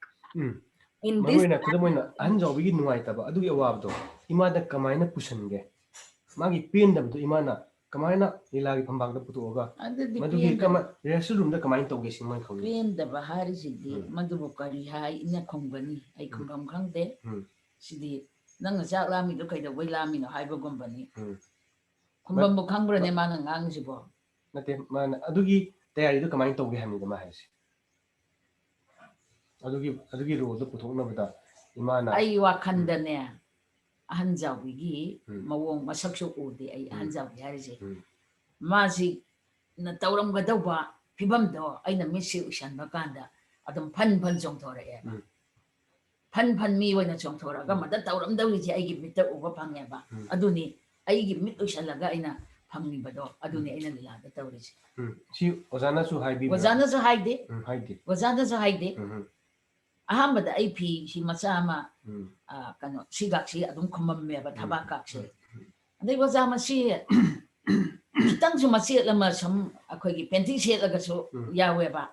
Speaker 1: In this
Speaker 3: Anjawi nuaitaba adugi awabdo imada kamaina pushange magi pendam to imana kamaina nilagi phambangda putuoga madugi kama rehearsal room da kamaina tawge simai khawni
Speaker 2: pendaba hari sidi madubu kari hai ina khongani ai khongam khangde sidi nang jak lami do kaida wai lami no haiba gombani khombam bu khangbra ne mana ngang sibo
Speaker 3: nate mana adugi tayari do kamaina tawge hamni da ma haisi adugi ro do puthokna bada imana
Speaker 2: ai wakanda ne ahanjawi gi mawong masaksu udi ai ahanjawi hari se masi na tauramgadawba fibamdo aina misi ushanba kanda adum phan chongthore ba phan mi oina chongthora ga mada tauramdawi ji aigi mitta uba phangya ba aduni aigi mit ushalaga aina phangni bado aduni aina lila da tawri ji
Speaker 3: si ozana su haidi
Speaker 2: haide ahambada ai phi si macha ma kano sigaksi adum khumam me ba thaba kakse adai waza ma si kitang su masi lama sam akhoi gi painting set laga so yawe ba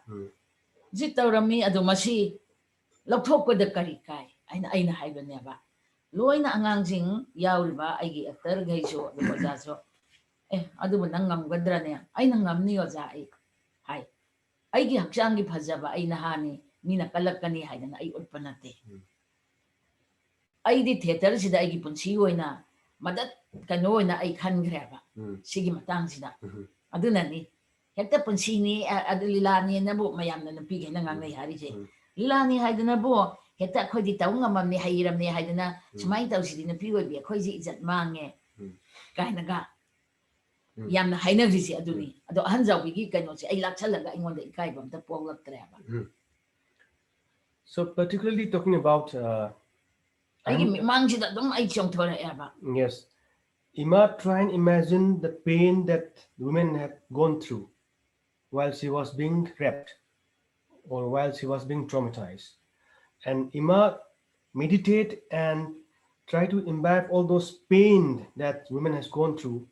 Speaker 2: ji tawrami adu masi lokthok ko da kari kai aina haiba ne ba loina angang jing yawriba aigi actor gai so adu waza so adu nang ngam gadra ne aina ngamni waza ai hai aigi hakchang gi phajaba aina hani mina kalakani haidana ai utpanate ai di theater sida ai gi punchi oina madat kano oina ai khangreba sigi matang sida aduna ni hekta punchi ni adulila ni nabu mayam na pi ge nang ngai hari je lila ni haidana bo hekta khoi di taw ngamam ni hairam ni haidana sumai taw sidi na pi oi bi khoi ji ijat mange kaina ga yamna haina risi aduni ado hanjaw bi gi kano si ai lakchalaga ingonda ikai bam ta pawlak treba.
Speaker 3: So particularly talking about
Speaker 2: yes,
Speaker 3: Ima try and imagine the pain that women have gone through while she was being raped or while she was being traumatized, and Ima meditate and try to imbibe all those pain that women has gone through.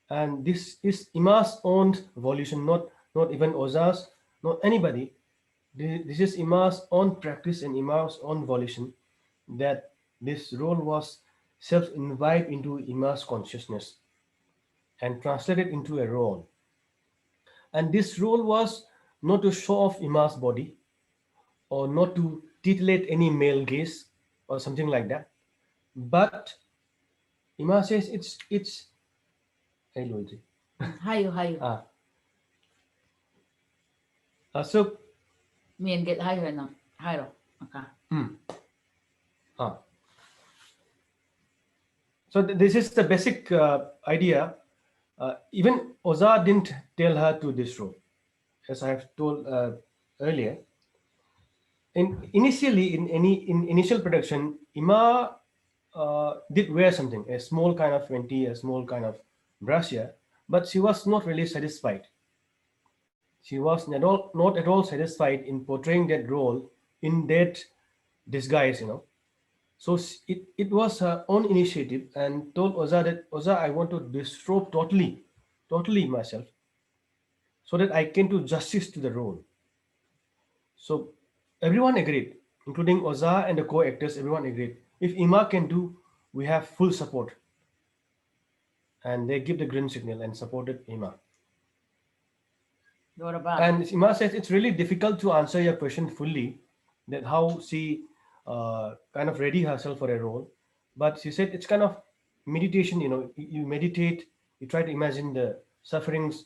Speaker 3: And this is Ima's own volition, not even Oza's, not anybody. This is Ima's own practice and Ima's own volition that this role was self-imbibed into Ima's consciousness and translated into a role. And this role was not to show off Ima's body or not to titillate any male gaze or something like that. But Ima says it's hey Luigi.
Speaker 2: Hi.
Speaker 3: So
Speaker 2: me and get higher now. Higher. Okay.
Speaker 3: So this is the basic idea. Even Oza didn't tell her to this role, as I have told earlier. Initially, in initial production, Ima did wear something, a small kind of venti, a small kind of brassiere, but she was not really satisfied. She was not at all satisfied in portraying that role in that disguise, So it was her own initiative and told Oza that, Oza, I want to disrobe totally myself so that I can do justice to the role. So everyone agreed, including Oza and the co-actors, everyone agreed. If Ima can do, we have full support. And they give the green signal and supported Ima. And Ima says it's really difficult to answer your question fully, that how she kind of ready herself for a role. But she said it's kind of meditation, you meditate, you try to imagine the sufferings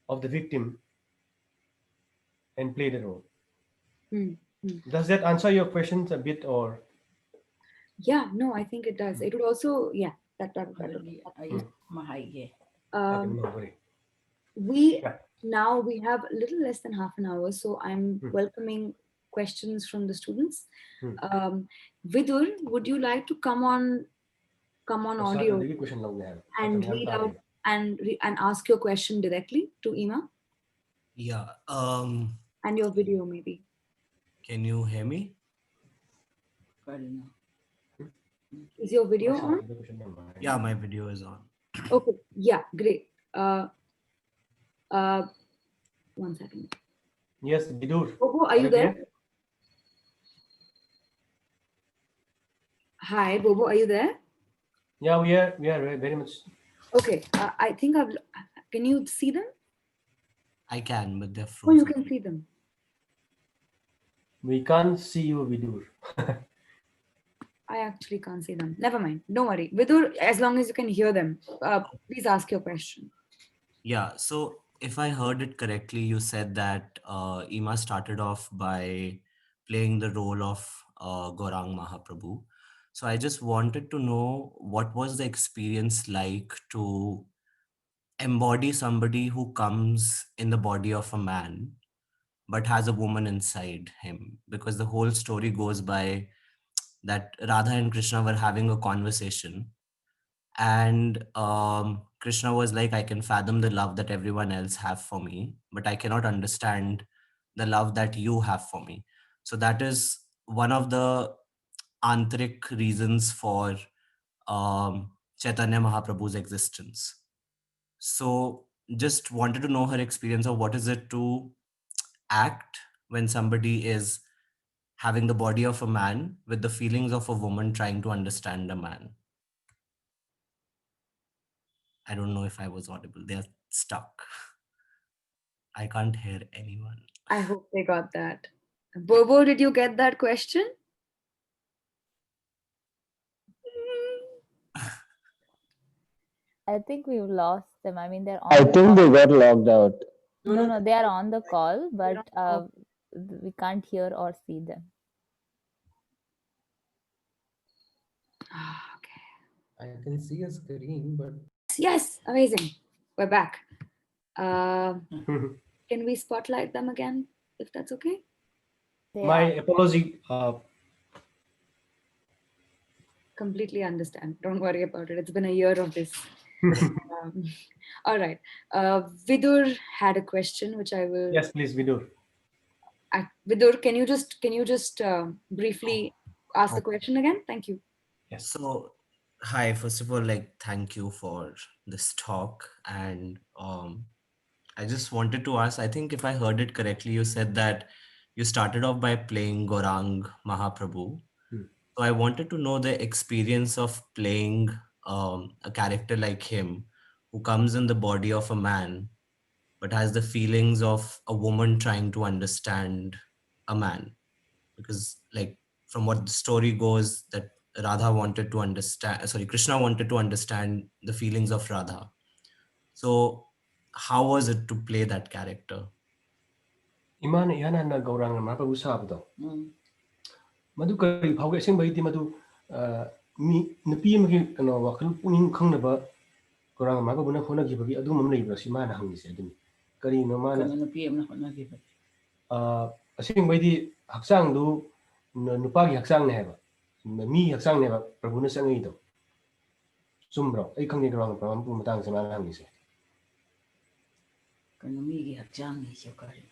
Speaker 3: of the victim and play the role. Does that answer your questions a bit or?
Speaker 1: Yeah, no, I think it does. It would also, yeah, that now we have a little less than half an hour, so I'm welcoming questions from the students. Vidur, would you like to come on audio and read out and ask your question directly to Ima?
Speaker 4: Yeah.
Speaker 1: And your video maybe.
Speaker 4: Can you hear me?
Speaker 1: Is your video on?
Speaker 4: Yeah, my video is on.
Speaker 1: Okay. Yeah, great. 1 second.
Speaker 3: Yes, Vidur.
Speaker 1: Bobo, are you there? Hi, Bobo, are you there?
Speaker 3: Yeah, we are very much.
Speaker 1: Okay, I think can you see them?
Speaker 4: I can, but they're frozen.
Speaker 1: Oh, you can see them.
Speaker 3: We can't see you, Vidur.
Speaker 1: I actually can't see them. Never mind. Don't worry. Vidur, as long as you can hear them, please ask your question.
Speaker 4: Yeah, so if I heard it correctly, you said that Ima started off by playing the role of Gaurang Mahaprabhu. So I just wanted to know what was the experience like to embody somebody who comes in the body of a man but has a woman inside him, because the whole story goes by that Radha and Krishna were having a conversation, and Krishna was like, I can fathom the love that everyone else have for me, but I cannot understand the love that you have for me. So that is one of the antric reasons for Chaitanya Mahaprabhu's existence. So just wanted to know her experience of what is it to act when somebody is having the body of a man with the feelings of a woman trying to understand a man. I don't know if I was audible. They're stuck. I can't hear anyone.
Speaker 1: I hope they got that. Bobo, did you get that question?
Speaker 5: I think we've lost them. I mean, they're on.
Speaker 6: I
Speaker 5: the
Speaker 6: think
Speaker 5: call.
Speaker 6: they got logged out.
Speaker 5: No, they are on the call, but we can't hear or see them.
Speaker 1: Okay.
Speaker 7: I can see a screen, but
Speaker 1: Yes, amazing. We're back. Can we spotlight them again, if that's okay?
Speaker 3: My apology.
Speaker 1: Completely understand. Don't worry about it. It's been a year of this. All right. Vidur had a question, which I will.
Speaker 3: Yes, please, Vidur.
Speaker 1: Vidur, can you just briefly ask the question again? Thank you.
Speaker 3: Yes.
Speaker 4: So, hi. First of all, thank you for this talk, and I just wanted to ask. I think if I heard it correctly, you said that you started off by playing Gaurang Mahaprabhu. So I wanted to know the experience of playing a character like him, who comes in the body of a man, but has the feelings of a woman trying to understand a man. Because from what the story goes, that Krishna wanted to understand the feelings of Radha. So how was it to play that character?
Speaker 3: Imana yana na Gauranga Mahaprabhu sabdo. Madu kari phauge sing bai ti madu mi nupi magi kano wakal puning khangnaba Gauranga Mahaprabhu na khona gibagi adu mam leibra si mana hangni se adumi. Kari no mana
Speaker 2: nupi amna khona gi
Speaker 3: asing bai di haksang du nupa gi haksang ne heba. Mi haksang ne ba Prabhu na sangai do. Sumbro ai khangni Gauranga Mahaprabhu matang se mana hangni se.
Speaker 2: Kano mi gi hakchang ni se kari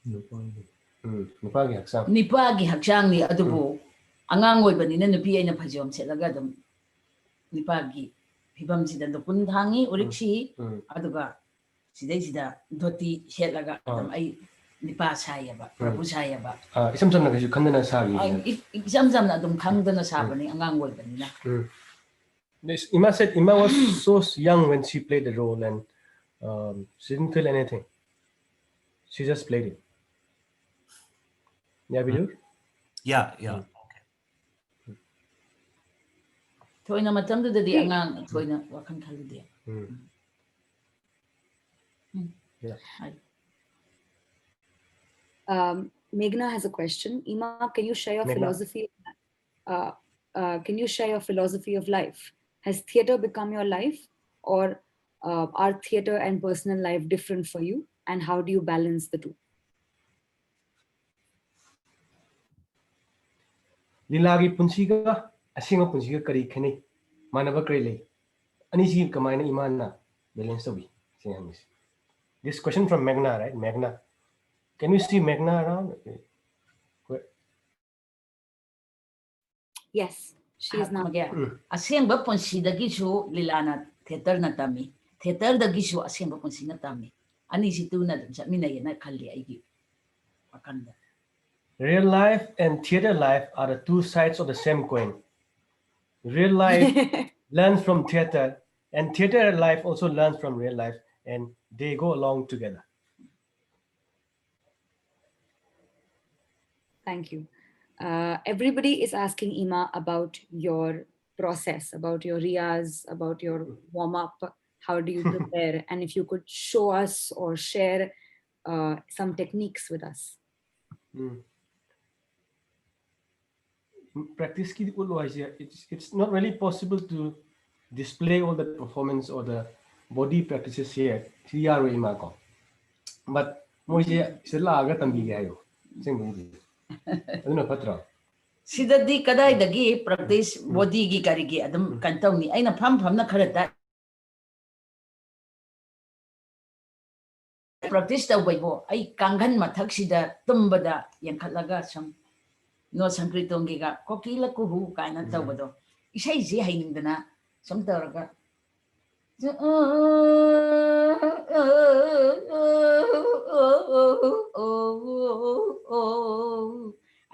Speaker 3: Nupa gi haksang.
Speaker 2: Nipa gi hakchang ni adubu angang oi bani na nupi aina phajom selaga dum nipa gi phibam sida dopun thangi urikshi aduga sidai sida dhoti selaga dum ai nipa sayaba Prabhu sayaba
Speaker 3: Isam samna kasu khandana sagi.
Speaker 2: Isam samna dum khangdana sabani angang oi bani na.
Speaker 3: Ima said Ima was so young when she played the role, and she didn't feel anything. She just played it. Yeah, Vidur?
Speaker 4: Yeah.
Speaker 2: Thoina matam du di angang thoina wakan khalide.
Speaker 1: Meghna has a question. Ima, can you share your philosophy? Can you share your philosophy of life? Has theatre become your life, or are theatre and personal life different for you? And how do you balance the two?
Speaker 3: Lilagi punsiga, asinga punsiga kari khani, manaba kari le. Anisi kamaina Imana balance tawi. This question from Meghna, right? Meghna. Can you see Meghna around?
Speaker 1: Yes, she is now.
Speaker 2: Asengba ponsi dagi su lilana theater na tami. Theater dagi su asengba ponsi na tami. Ani situ na dum sa mina yana khalli aigi. Wakanda.
Speaker 3: Real life and theater life are the two sides of the same coin. Real life learns from theater, and theater life also learns from real life, and they go along together.
Speaker 1: Thank you. Everybody is asking Ima about your process, about your riyaz, about your warm-up. How do you prepare? And if you could show us or share some techniques with us.
Speaker 3: Practice it's not really possible to display all the performance or the body practices here clear Ima ko but moise sila aga tambi gayo sing aduna patra
Speaker 2: Sidadi kadai dagi practice body gi karigi adam kantau ni aina pham na kharata practice ta waibo ai kanghan mathak sida tumbada yankhatlaga sam no sankritongi ga kokila ku hu kaina tawado isai ji hainingdana sam tawraga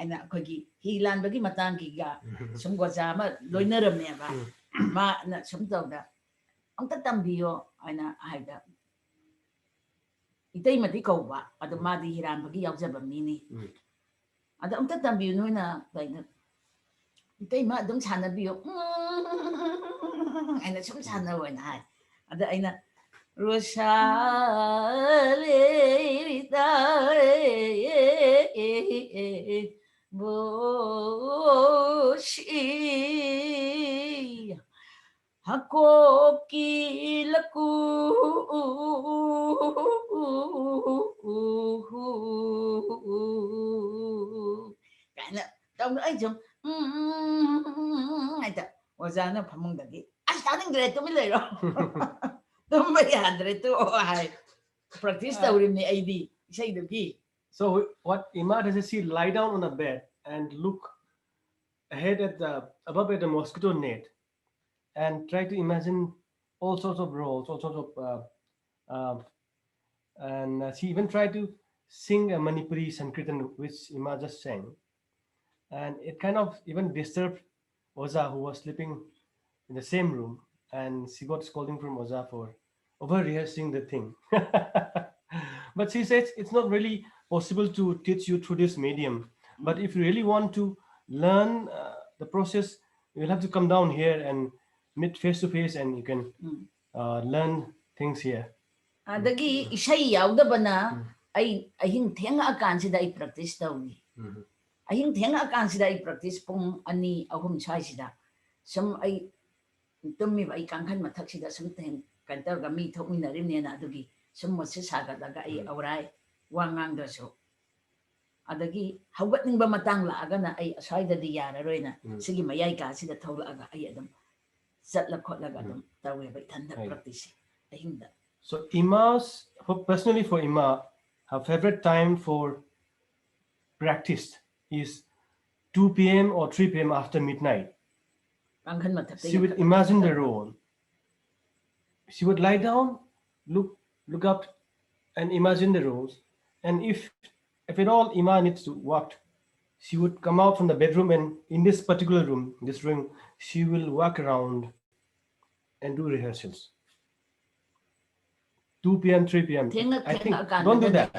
Speaker 2: aina kogi hilan bagi matang giga sum goja ma loinaram ne ba ma na sum tawda amta tambiyo aina haida itai mati kauba adu madi hiran bagi yaujaba mini adu amta tambiyo noina daina itai ma dum chana biyo aina sum chana wana hai adu aina Rosale boshi hakoki laku kana tong ai jom ai ta wazana phamung dagi ai taning dre to mi le ro practice ID.
Speaker 3: So what Ima does is she lie down on a bed and look ahead at the above at the mosquito net and try to imagine all sorts of roles, all sorts of and she even tried to sing a Manipuri Sankirtan which Ima just sang, and it kind of even disturbed Oza who was sleeping in the same room, and she got scolding from Oza for over rehearsing the thing. But she says it's not really possible to teach you through this medium. But if you really want to learn the process, you'll have to come down here and meet face to face, and you can learn things here.
Speaker 2: Adagi isai yaudabana ai ahing thenga akan sida ai practice tawni. Ahing thenga akan sida ai practice pung ani ahum sai sida. Sam ai tummi bai kangkhan mathak sida sam theng kantar ga mi thok min narim ne na adugi sam mo se saga daga ai aurai wangang da so. Adagi hawat ning ba matang la aga na ai asai da di yara roina sigi mayai ka sida thawla aga ai adam satla khotla ga adam tawe bai thanda practice ahing da.
Speaker 3: So Ima's, personally for Ima, her favorite time for practice is 2 p.m. or 3 p.m. after midnight. She would imagine the role. She would lie down, look up, and imagine the roles. And if at all Ima needs to walk, she would come out from the bedroom, and in this particular room, this room, she will walk around and do rehearsals. 2 p.m., 3 p.m. I think don't do that.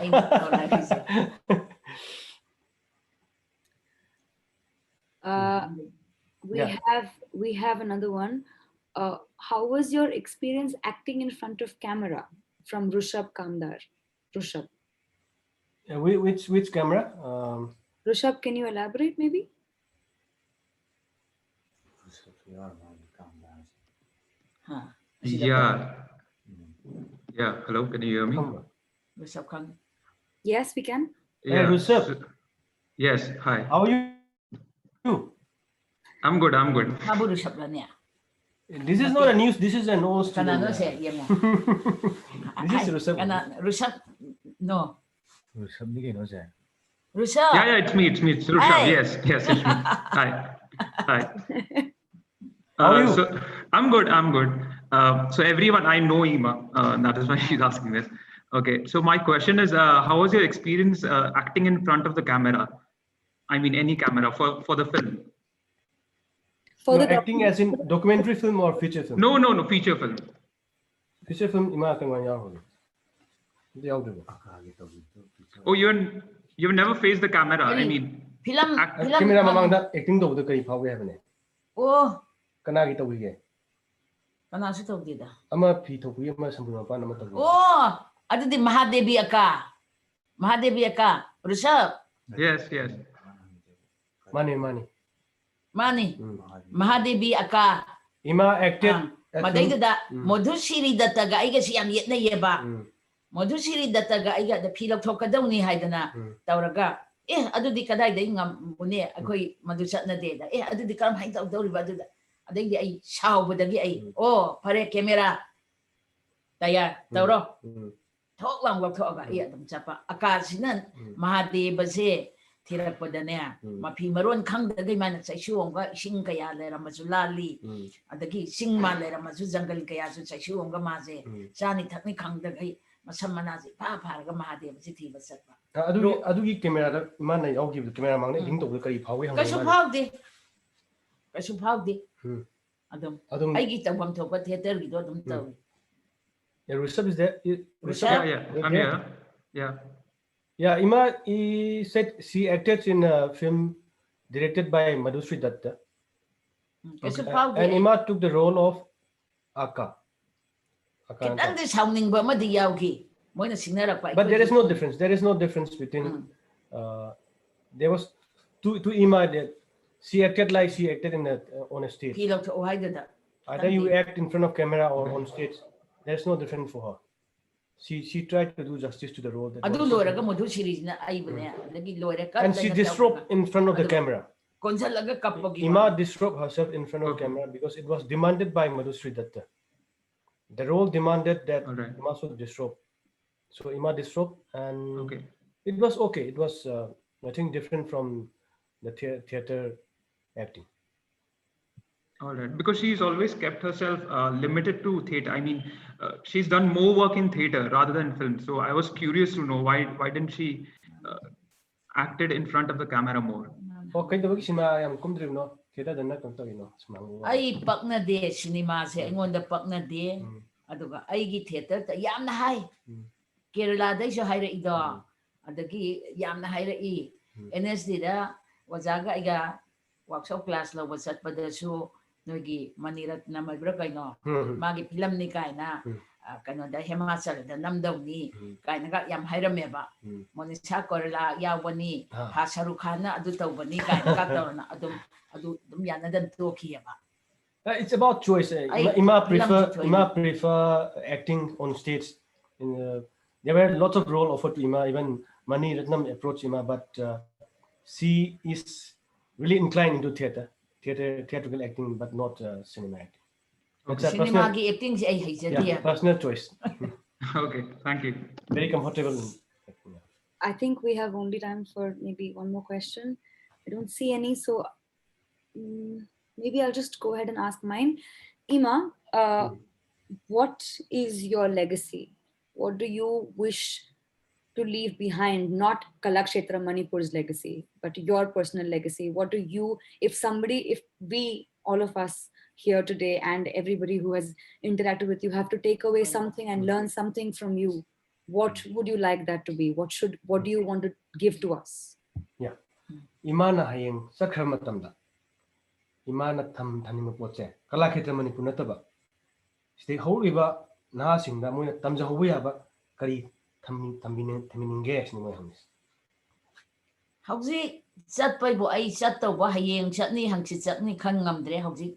Speaker 1: We have another one. How was your experience acting in front of camera? From Rushabh Kamdar. Rushabh.
Speaker 3: Which camera?
Speaker 1: Rushabh, can you elaborate maybe?
Speaker 6: Yeah, hello, can you hear me?
Speaker 1: Yes, we can.
Speaker 3: Yeah. Hey, Rushabh.
Speaker 6: Yes, hi.
Speaker 3: How are you?
Speaker 6: I'm good.
Speaker 3: This is not a news, this is an old student. This is Rushabh.
Speaker 2: Rushabh, no.
Speaker 6: Rushabh? Yeah, it's me, it's Rushabh. Hi. Yes, it's me. Hi.
Speaker 3: How are you?
Speaker 6: So, I'm good. So everyone, I know Ima, that is why she's asking this. Okay, so my question is, how was your experience acting in front of the camera? I mean, any camera for the film?
Speaker 3: Acting as in documentary film or feature film?
Speaker 6: No, feature film.
Speaker 3: Feature film, Ima can
Speaker 6: Oh, you've never faced the camera. I mean,
Speaker 2: film
Speaker 3: camera mamangda acting do the kari phawe have ne.
Speaker 2: Oh,
Speaker 3: kana gi tawi ge.
Speaker 2: Kana su tawi da.
Speaker 3: Ama phi thopi ama sampurna pa nama tawi.
Speaker 2: Oh, adudi Mahadevi aka. Rushabh.
Speaker 6: Yes.
Speaker 3: Mani.
Speaker 2: Mahadevi aka.
Speaker 3: Ima acted
Speaker 2: Madai Modusiri Dataga Igasiam Yetna Yeba. Modusiri Dataga Iga the Peel of Tokadoni Haidana, Tauraga. Adu di Kadai de Ingam Mune, a koi Madusatna data. Adu the Kam Haint of Dori. I think I shout with the oh, Pare camera. Daya, Tauro. Talk long will talk about them Chapa. Akasinan, Mahade Baze, Tirapadania, Mapi Maron Kang the Gaman, Sashuanga, Shinkaya, Lera Mazulali, and the Gi Singman, Lera Mazuzangal Kayasu, Sashuanga Maze, Sani Takni Kang the Gai, Masamanazi, Papa, Mahade, City, Vasapa.
Speaker 3: Adugi camera, man, I'll give the camera man, into the Kari Power.
Speaker 2: Kasupaldi. Adam, I get a one to what theater we don't tell.
Speaker 3: Yeah, Rusab is there.
Speaker 6: Yeah, I'm here. Yeah.
Speaker 3: Yeah, Ima he said she acted in a film directed by Madhusri Datta. And Ima took the role of Aka.
Speaker 2: But
Speaker 3: there is no difference. There is no difference between. There was two Ima that she acted like she acted in on a stage. Either you act in front of camera or on stage. There's no difference for her. She tried to do justice to the role. And she disrobed in front of the camera. Ima disrobed herself in front of the camera because it was demanded by Madhusri Datta. The role demanded that Ima should disrobe. So Ima disrobed and it was okay. It was nothing different from the theater acting.
Speaker 6: All right, because she's always kept herself limited to theater. I mean, she's done more work in theater rather than film. So I was curious to know why didn't she acted in front of the camera more?
Speaker 3: Okay, the cinema I am kumdrim no theater dana kanto ino.
Speaker 2: I pakna de cinema se ngon da pakna de aduga ai gi theater ta yamna hai. Kerala dai so haira ido adagi yamna haira I NSD da wajaga iga workshop class lo wasat padasu Nogi Natya Ratna Kaino, Magi Pilam ni Kaina, Kanoda Hemachal, the Namdoni, Kainaga Yam Hirameba, Monisha Korla, Yawani, Hasarukana, Adutobani, Kaina, Adum Yana than Tokiaba.
Speaker 3: It's about choice. Ima prefer acting on stage. There were lots of roles offered to Ima, even Mani Ratnam approached Ima, but she is really inclined into theatrical acting, but not cinema acting. It's a personal choice.
Speaker 6: Okay, thank you.
Speaker 3: Very comfortable.
Speaker 1: I think we have only time for maybe one more question. I don't see any, so maybe I'll just go ahead and ask mine. Ima, what is your legacy? What do you wish to leave behind? Not Kalakshetra Manipur's legacy, but your personal legacy. What do you, if we, all of us here today and everybody who has interacted with you have to take away something and learn something from you, what would you like that to be? What do you want to give to us?
Speaker 3: Yeah. Imana hayeng sakhar matamda. Imana tham thanima poche. Kalakshetra Manipur nataba. Stay whole iba na singda moina tamja hoya ba kari tamininge ni mo hamis.
Speaker 2: Hauji chatpai bo ai chatto bo hayeng chatni hangchi chatni khan ngamdre hauji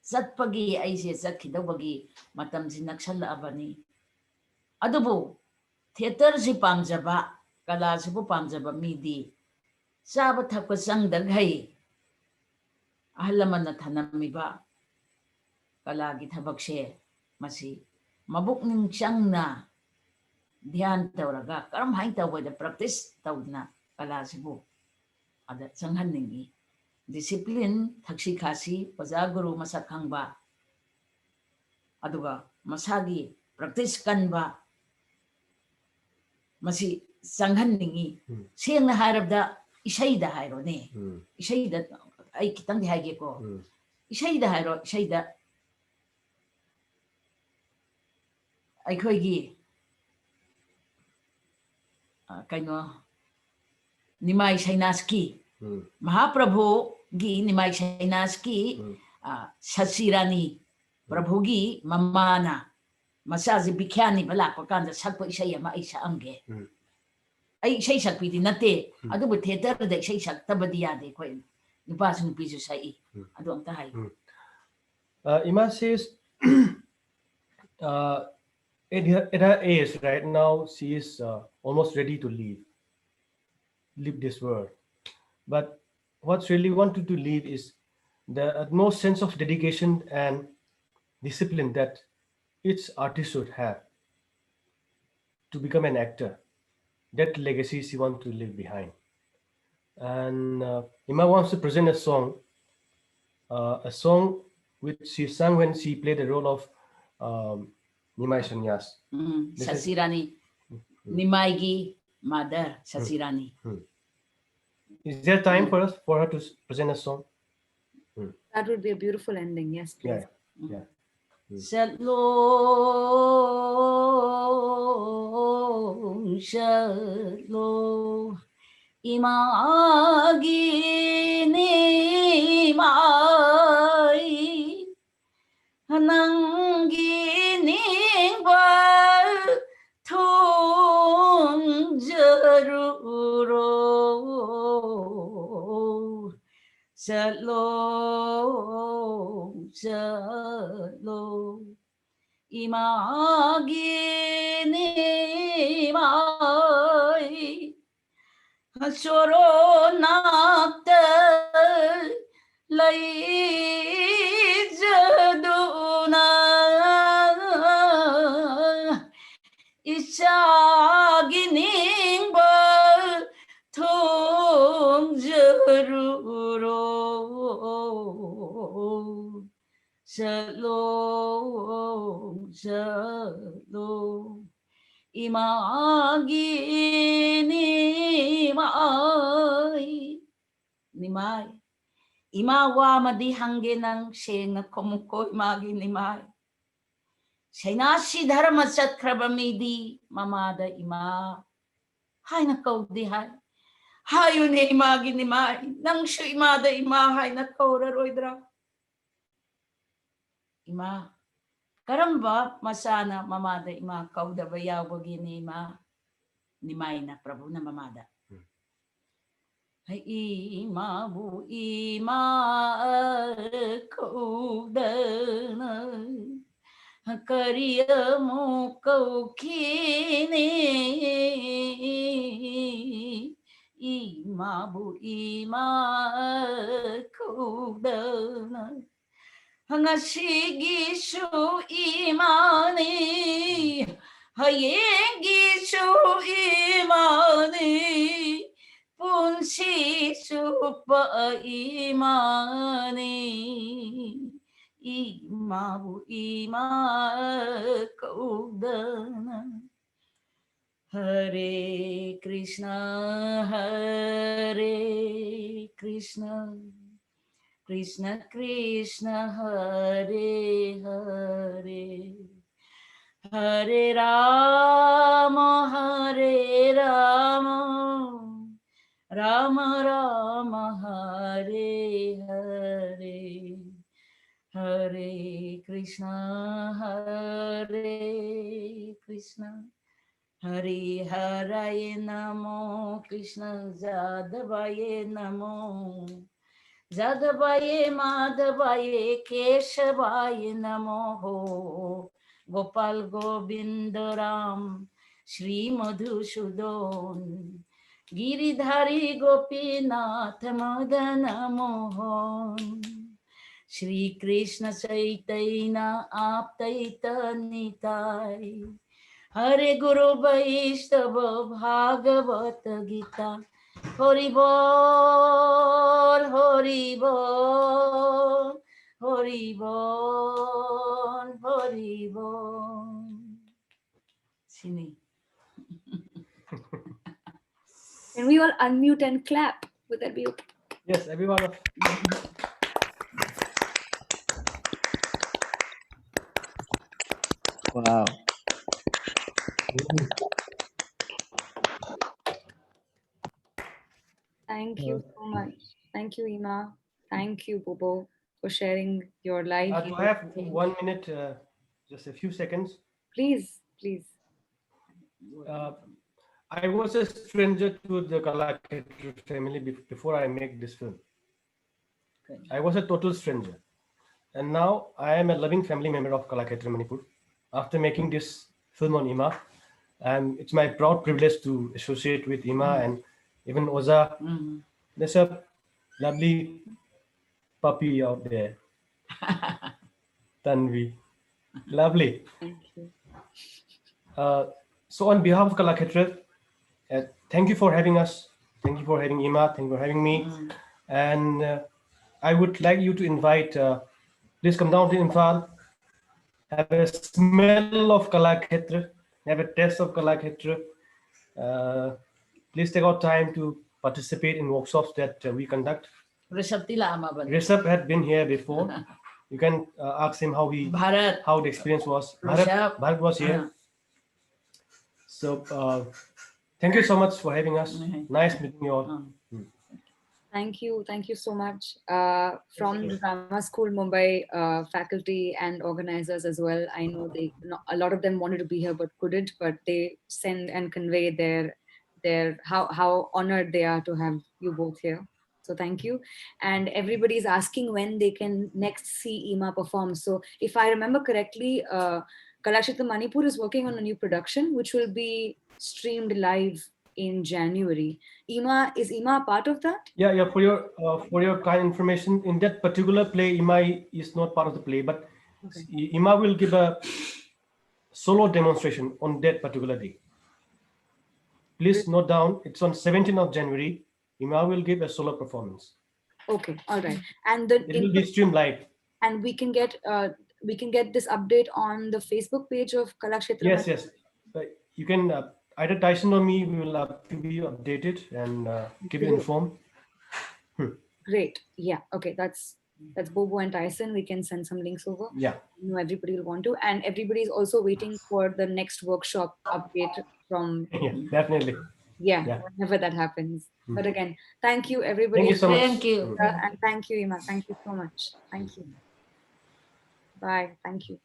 Speaker 2: chatpagi ai se chakhidobagi matam ji nakshala abani. Adubu theater si pamjaba kala si bu pamjaba midi saba thakpa sangdag hai ahalaman na thanamiba kala gi thabakse masi mabuk ning changna dhyan tauraga karam hain tawai da practice tawdna kala sibu ada changhan ningi discipline thakshi khasi paja guru masak khangba aduga masagi practice kanba masi changhan ningi sengna harabda isai da hairo ne isai da ai kitang di haige ko isai da hairo isai da ai khoi gi kaino Nimai Sainaski Mahaprabhu gi Nimai Sainaski Sasirani Prabhu gi Mamana Masazi Bikyani balakpa kanda sakpa isai ama isa amge ai isai sakpi di nate adubu theater da isai saktabadi yade koi nupa su nupi su sai adu amta hai.
Speaker 3: Ima says at her age right now, she is almost ready to leave this world. But what's really wanted to leave is the utmost sense of dedication and discipline that each artist should have to become an actor. That legacy she wants to leave behind. And Ima wants to present a song which she sang when she played the role of Nimai Sanyas. This is-
Speaker 2: Sasirani. Nimaigi mother, Sasirani.
Speaker 3: Is there time for her to present a song?
Speaker 1: That would be a beautiful ending. Yes, please.
Speaker 3: Yeah.
Speaker 2: Shalom, shalom. Imagi nimai hanangi ningwa thum jaruro. Shalom, shalom. Imagi nimai Choro nakta lai jaduna ishagining ba thum jaruro. Shalom, shalom. Imagi nimai imawa madi hangge ng shenga komuko imagi nimai shainashi dharma satkrabamidi mamada ima hay na kaudi hay hayo ne imagi nimai nang shu imada ima hay na kaura roidra ima karamba masana mamada ima kauda bayawagi ni ima nimay na Prabhu na mamada. Ima bu ima kaudana kariya mo kaukini. Ima bu ima kaudana hangashigishu imani hayengishu imani punshi supa imani imabu ima kaudana. Hare Krishna Krishna Krishna Hare Hare Hare Rama Rama Rama Hare Hare Hare Krishna Hare Hare Namo Krishna Jadavaye Namo Jadavaye Madhavaye Keshavaye Namo Gopal Govinda Ram Shri Madhusudan Giridhari Gopinath Madana Mohan Shri Krishna Chaitanya Aptaita Nitai Hare Guru Vaishnava Bhagavata Gita Hari Bol, Hari Bol, Hari Bol, Hari Bol. Sini.
Speaker 1: Can we all unmute and clap? Would that be okay?
Speaker 3: Yes, everyone.
Speaker 8: Wow.
Speaker 1: Thank you so much. Thank you, Ima. Thank you, Bobo, for sharing your life.
Speaker 3: Do I have 1 minute, just a few seconds?
Speaker 1: Please, please.
Speaker 3: I was a stranger to the Kalakshetra family before I make this film. I was a total stranger. And now I am a loving family member of Kalakshetra Manipur. After making this film on Ima, and it's my proud privilege to associate with Ima and even Oza. There's a lovely puppy out there, Tanvi. Lovely.
Speaker 1: Thank you.
Speaker 3: So on behalf of Kalakshetra, thank you for having us. Thank you for having Ima. Thank you for having me. And I would like you to invite, please come down to Imphal, have a smell of Kalakshetra, have a taste of Kalakshetra. Please take out time to participate in workshops that we conduct. Rishabh had been here before. You can ask him how the experience was. Bharat was here. So thank you so much for having us. Nice meeting you all.
Speaker 1: Thank you so much. From the Drama School Mumbai faculty and organizers as well. I know a lot of them wanted to be here but couldn't, but they send and convey their how honored they are to have you both here. So thank you. And everybody's asking when they can next see Ima perform. So if I remember correctly, Kalakshetra Manipur is working on a new production which will be streamed live in January. Is Ima a part of that?
Speaker 3: Yeah. For your kind information, in that particular play, Ima is not part of the play, but Ima will give a solo demonstration on that particular day. Please note down, it's on 17th of January. Ima will give a solo performance.
Speaker 1: Okay, all right. And then
Speaker 3: it will be streamed live.
Speaker 1: And we can get this update on the Facebook page of Kalakshetra.
Speaker 3: Yes. You can either Tyson or me. We will keep you updated and keep you informed.
Speaker 1: Great. Yeah. Okay. That's Bobo and Tyson. We can send some links over.
Speaker 3: Yeah.
Speaker 1: I know everybody will want to, and everybody is also waiting for the next workshop update from.
Speaker 3: Yeah, definitely.
Speaker 1: Yeah. Whenever that happens. But again, thank you everybody.
Speaker 3: Thank you so much.
Speaker 2: Thank you.
Speaker 1: And thank you, Ima. Thank you so much. Thank you. Bye. Thank you.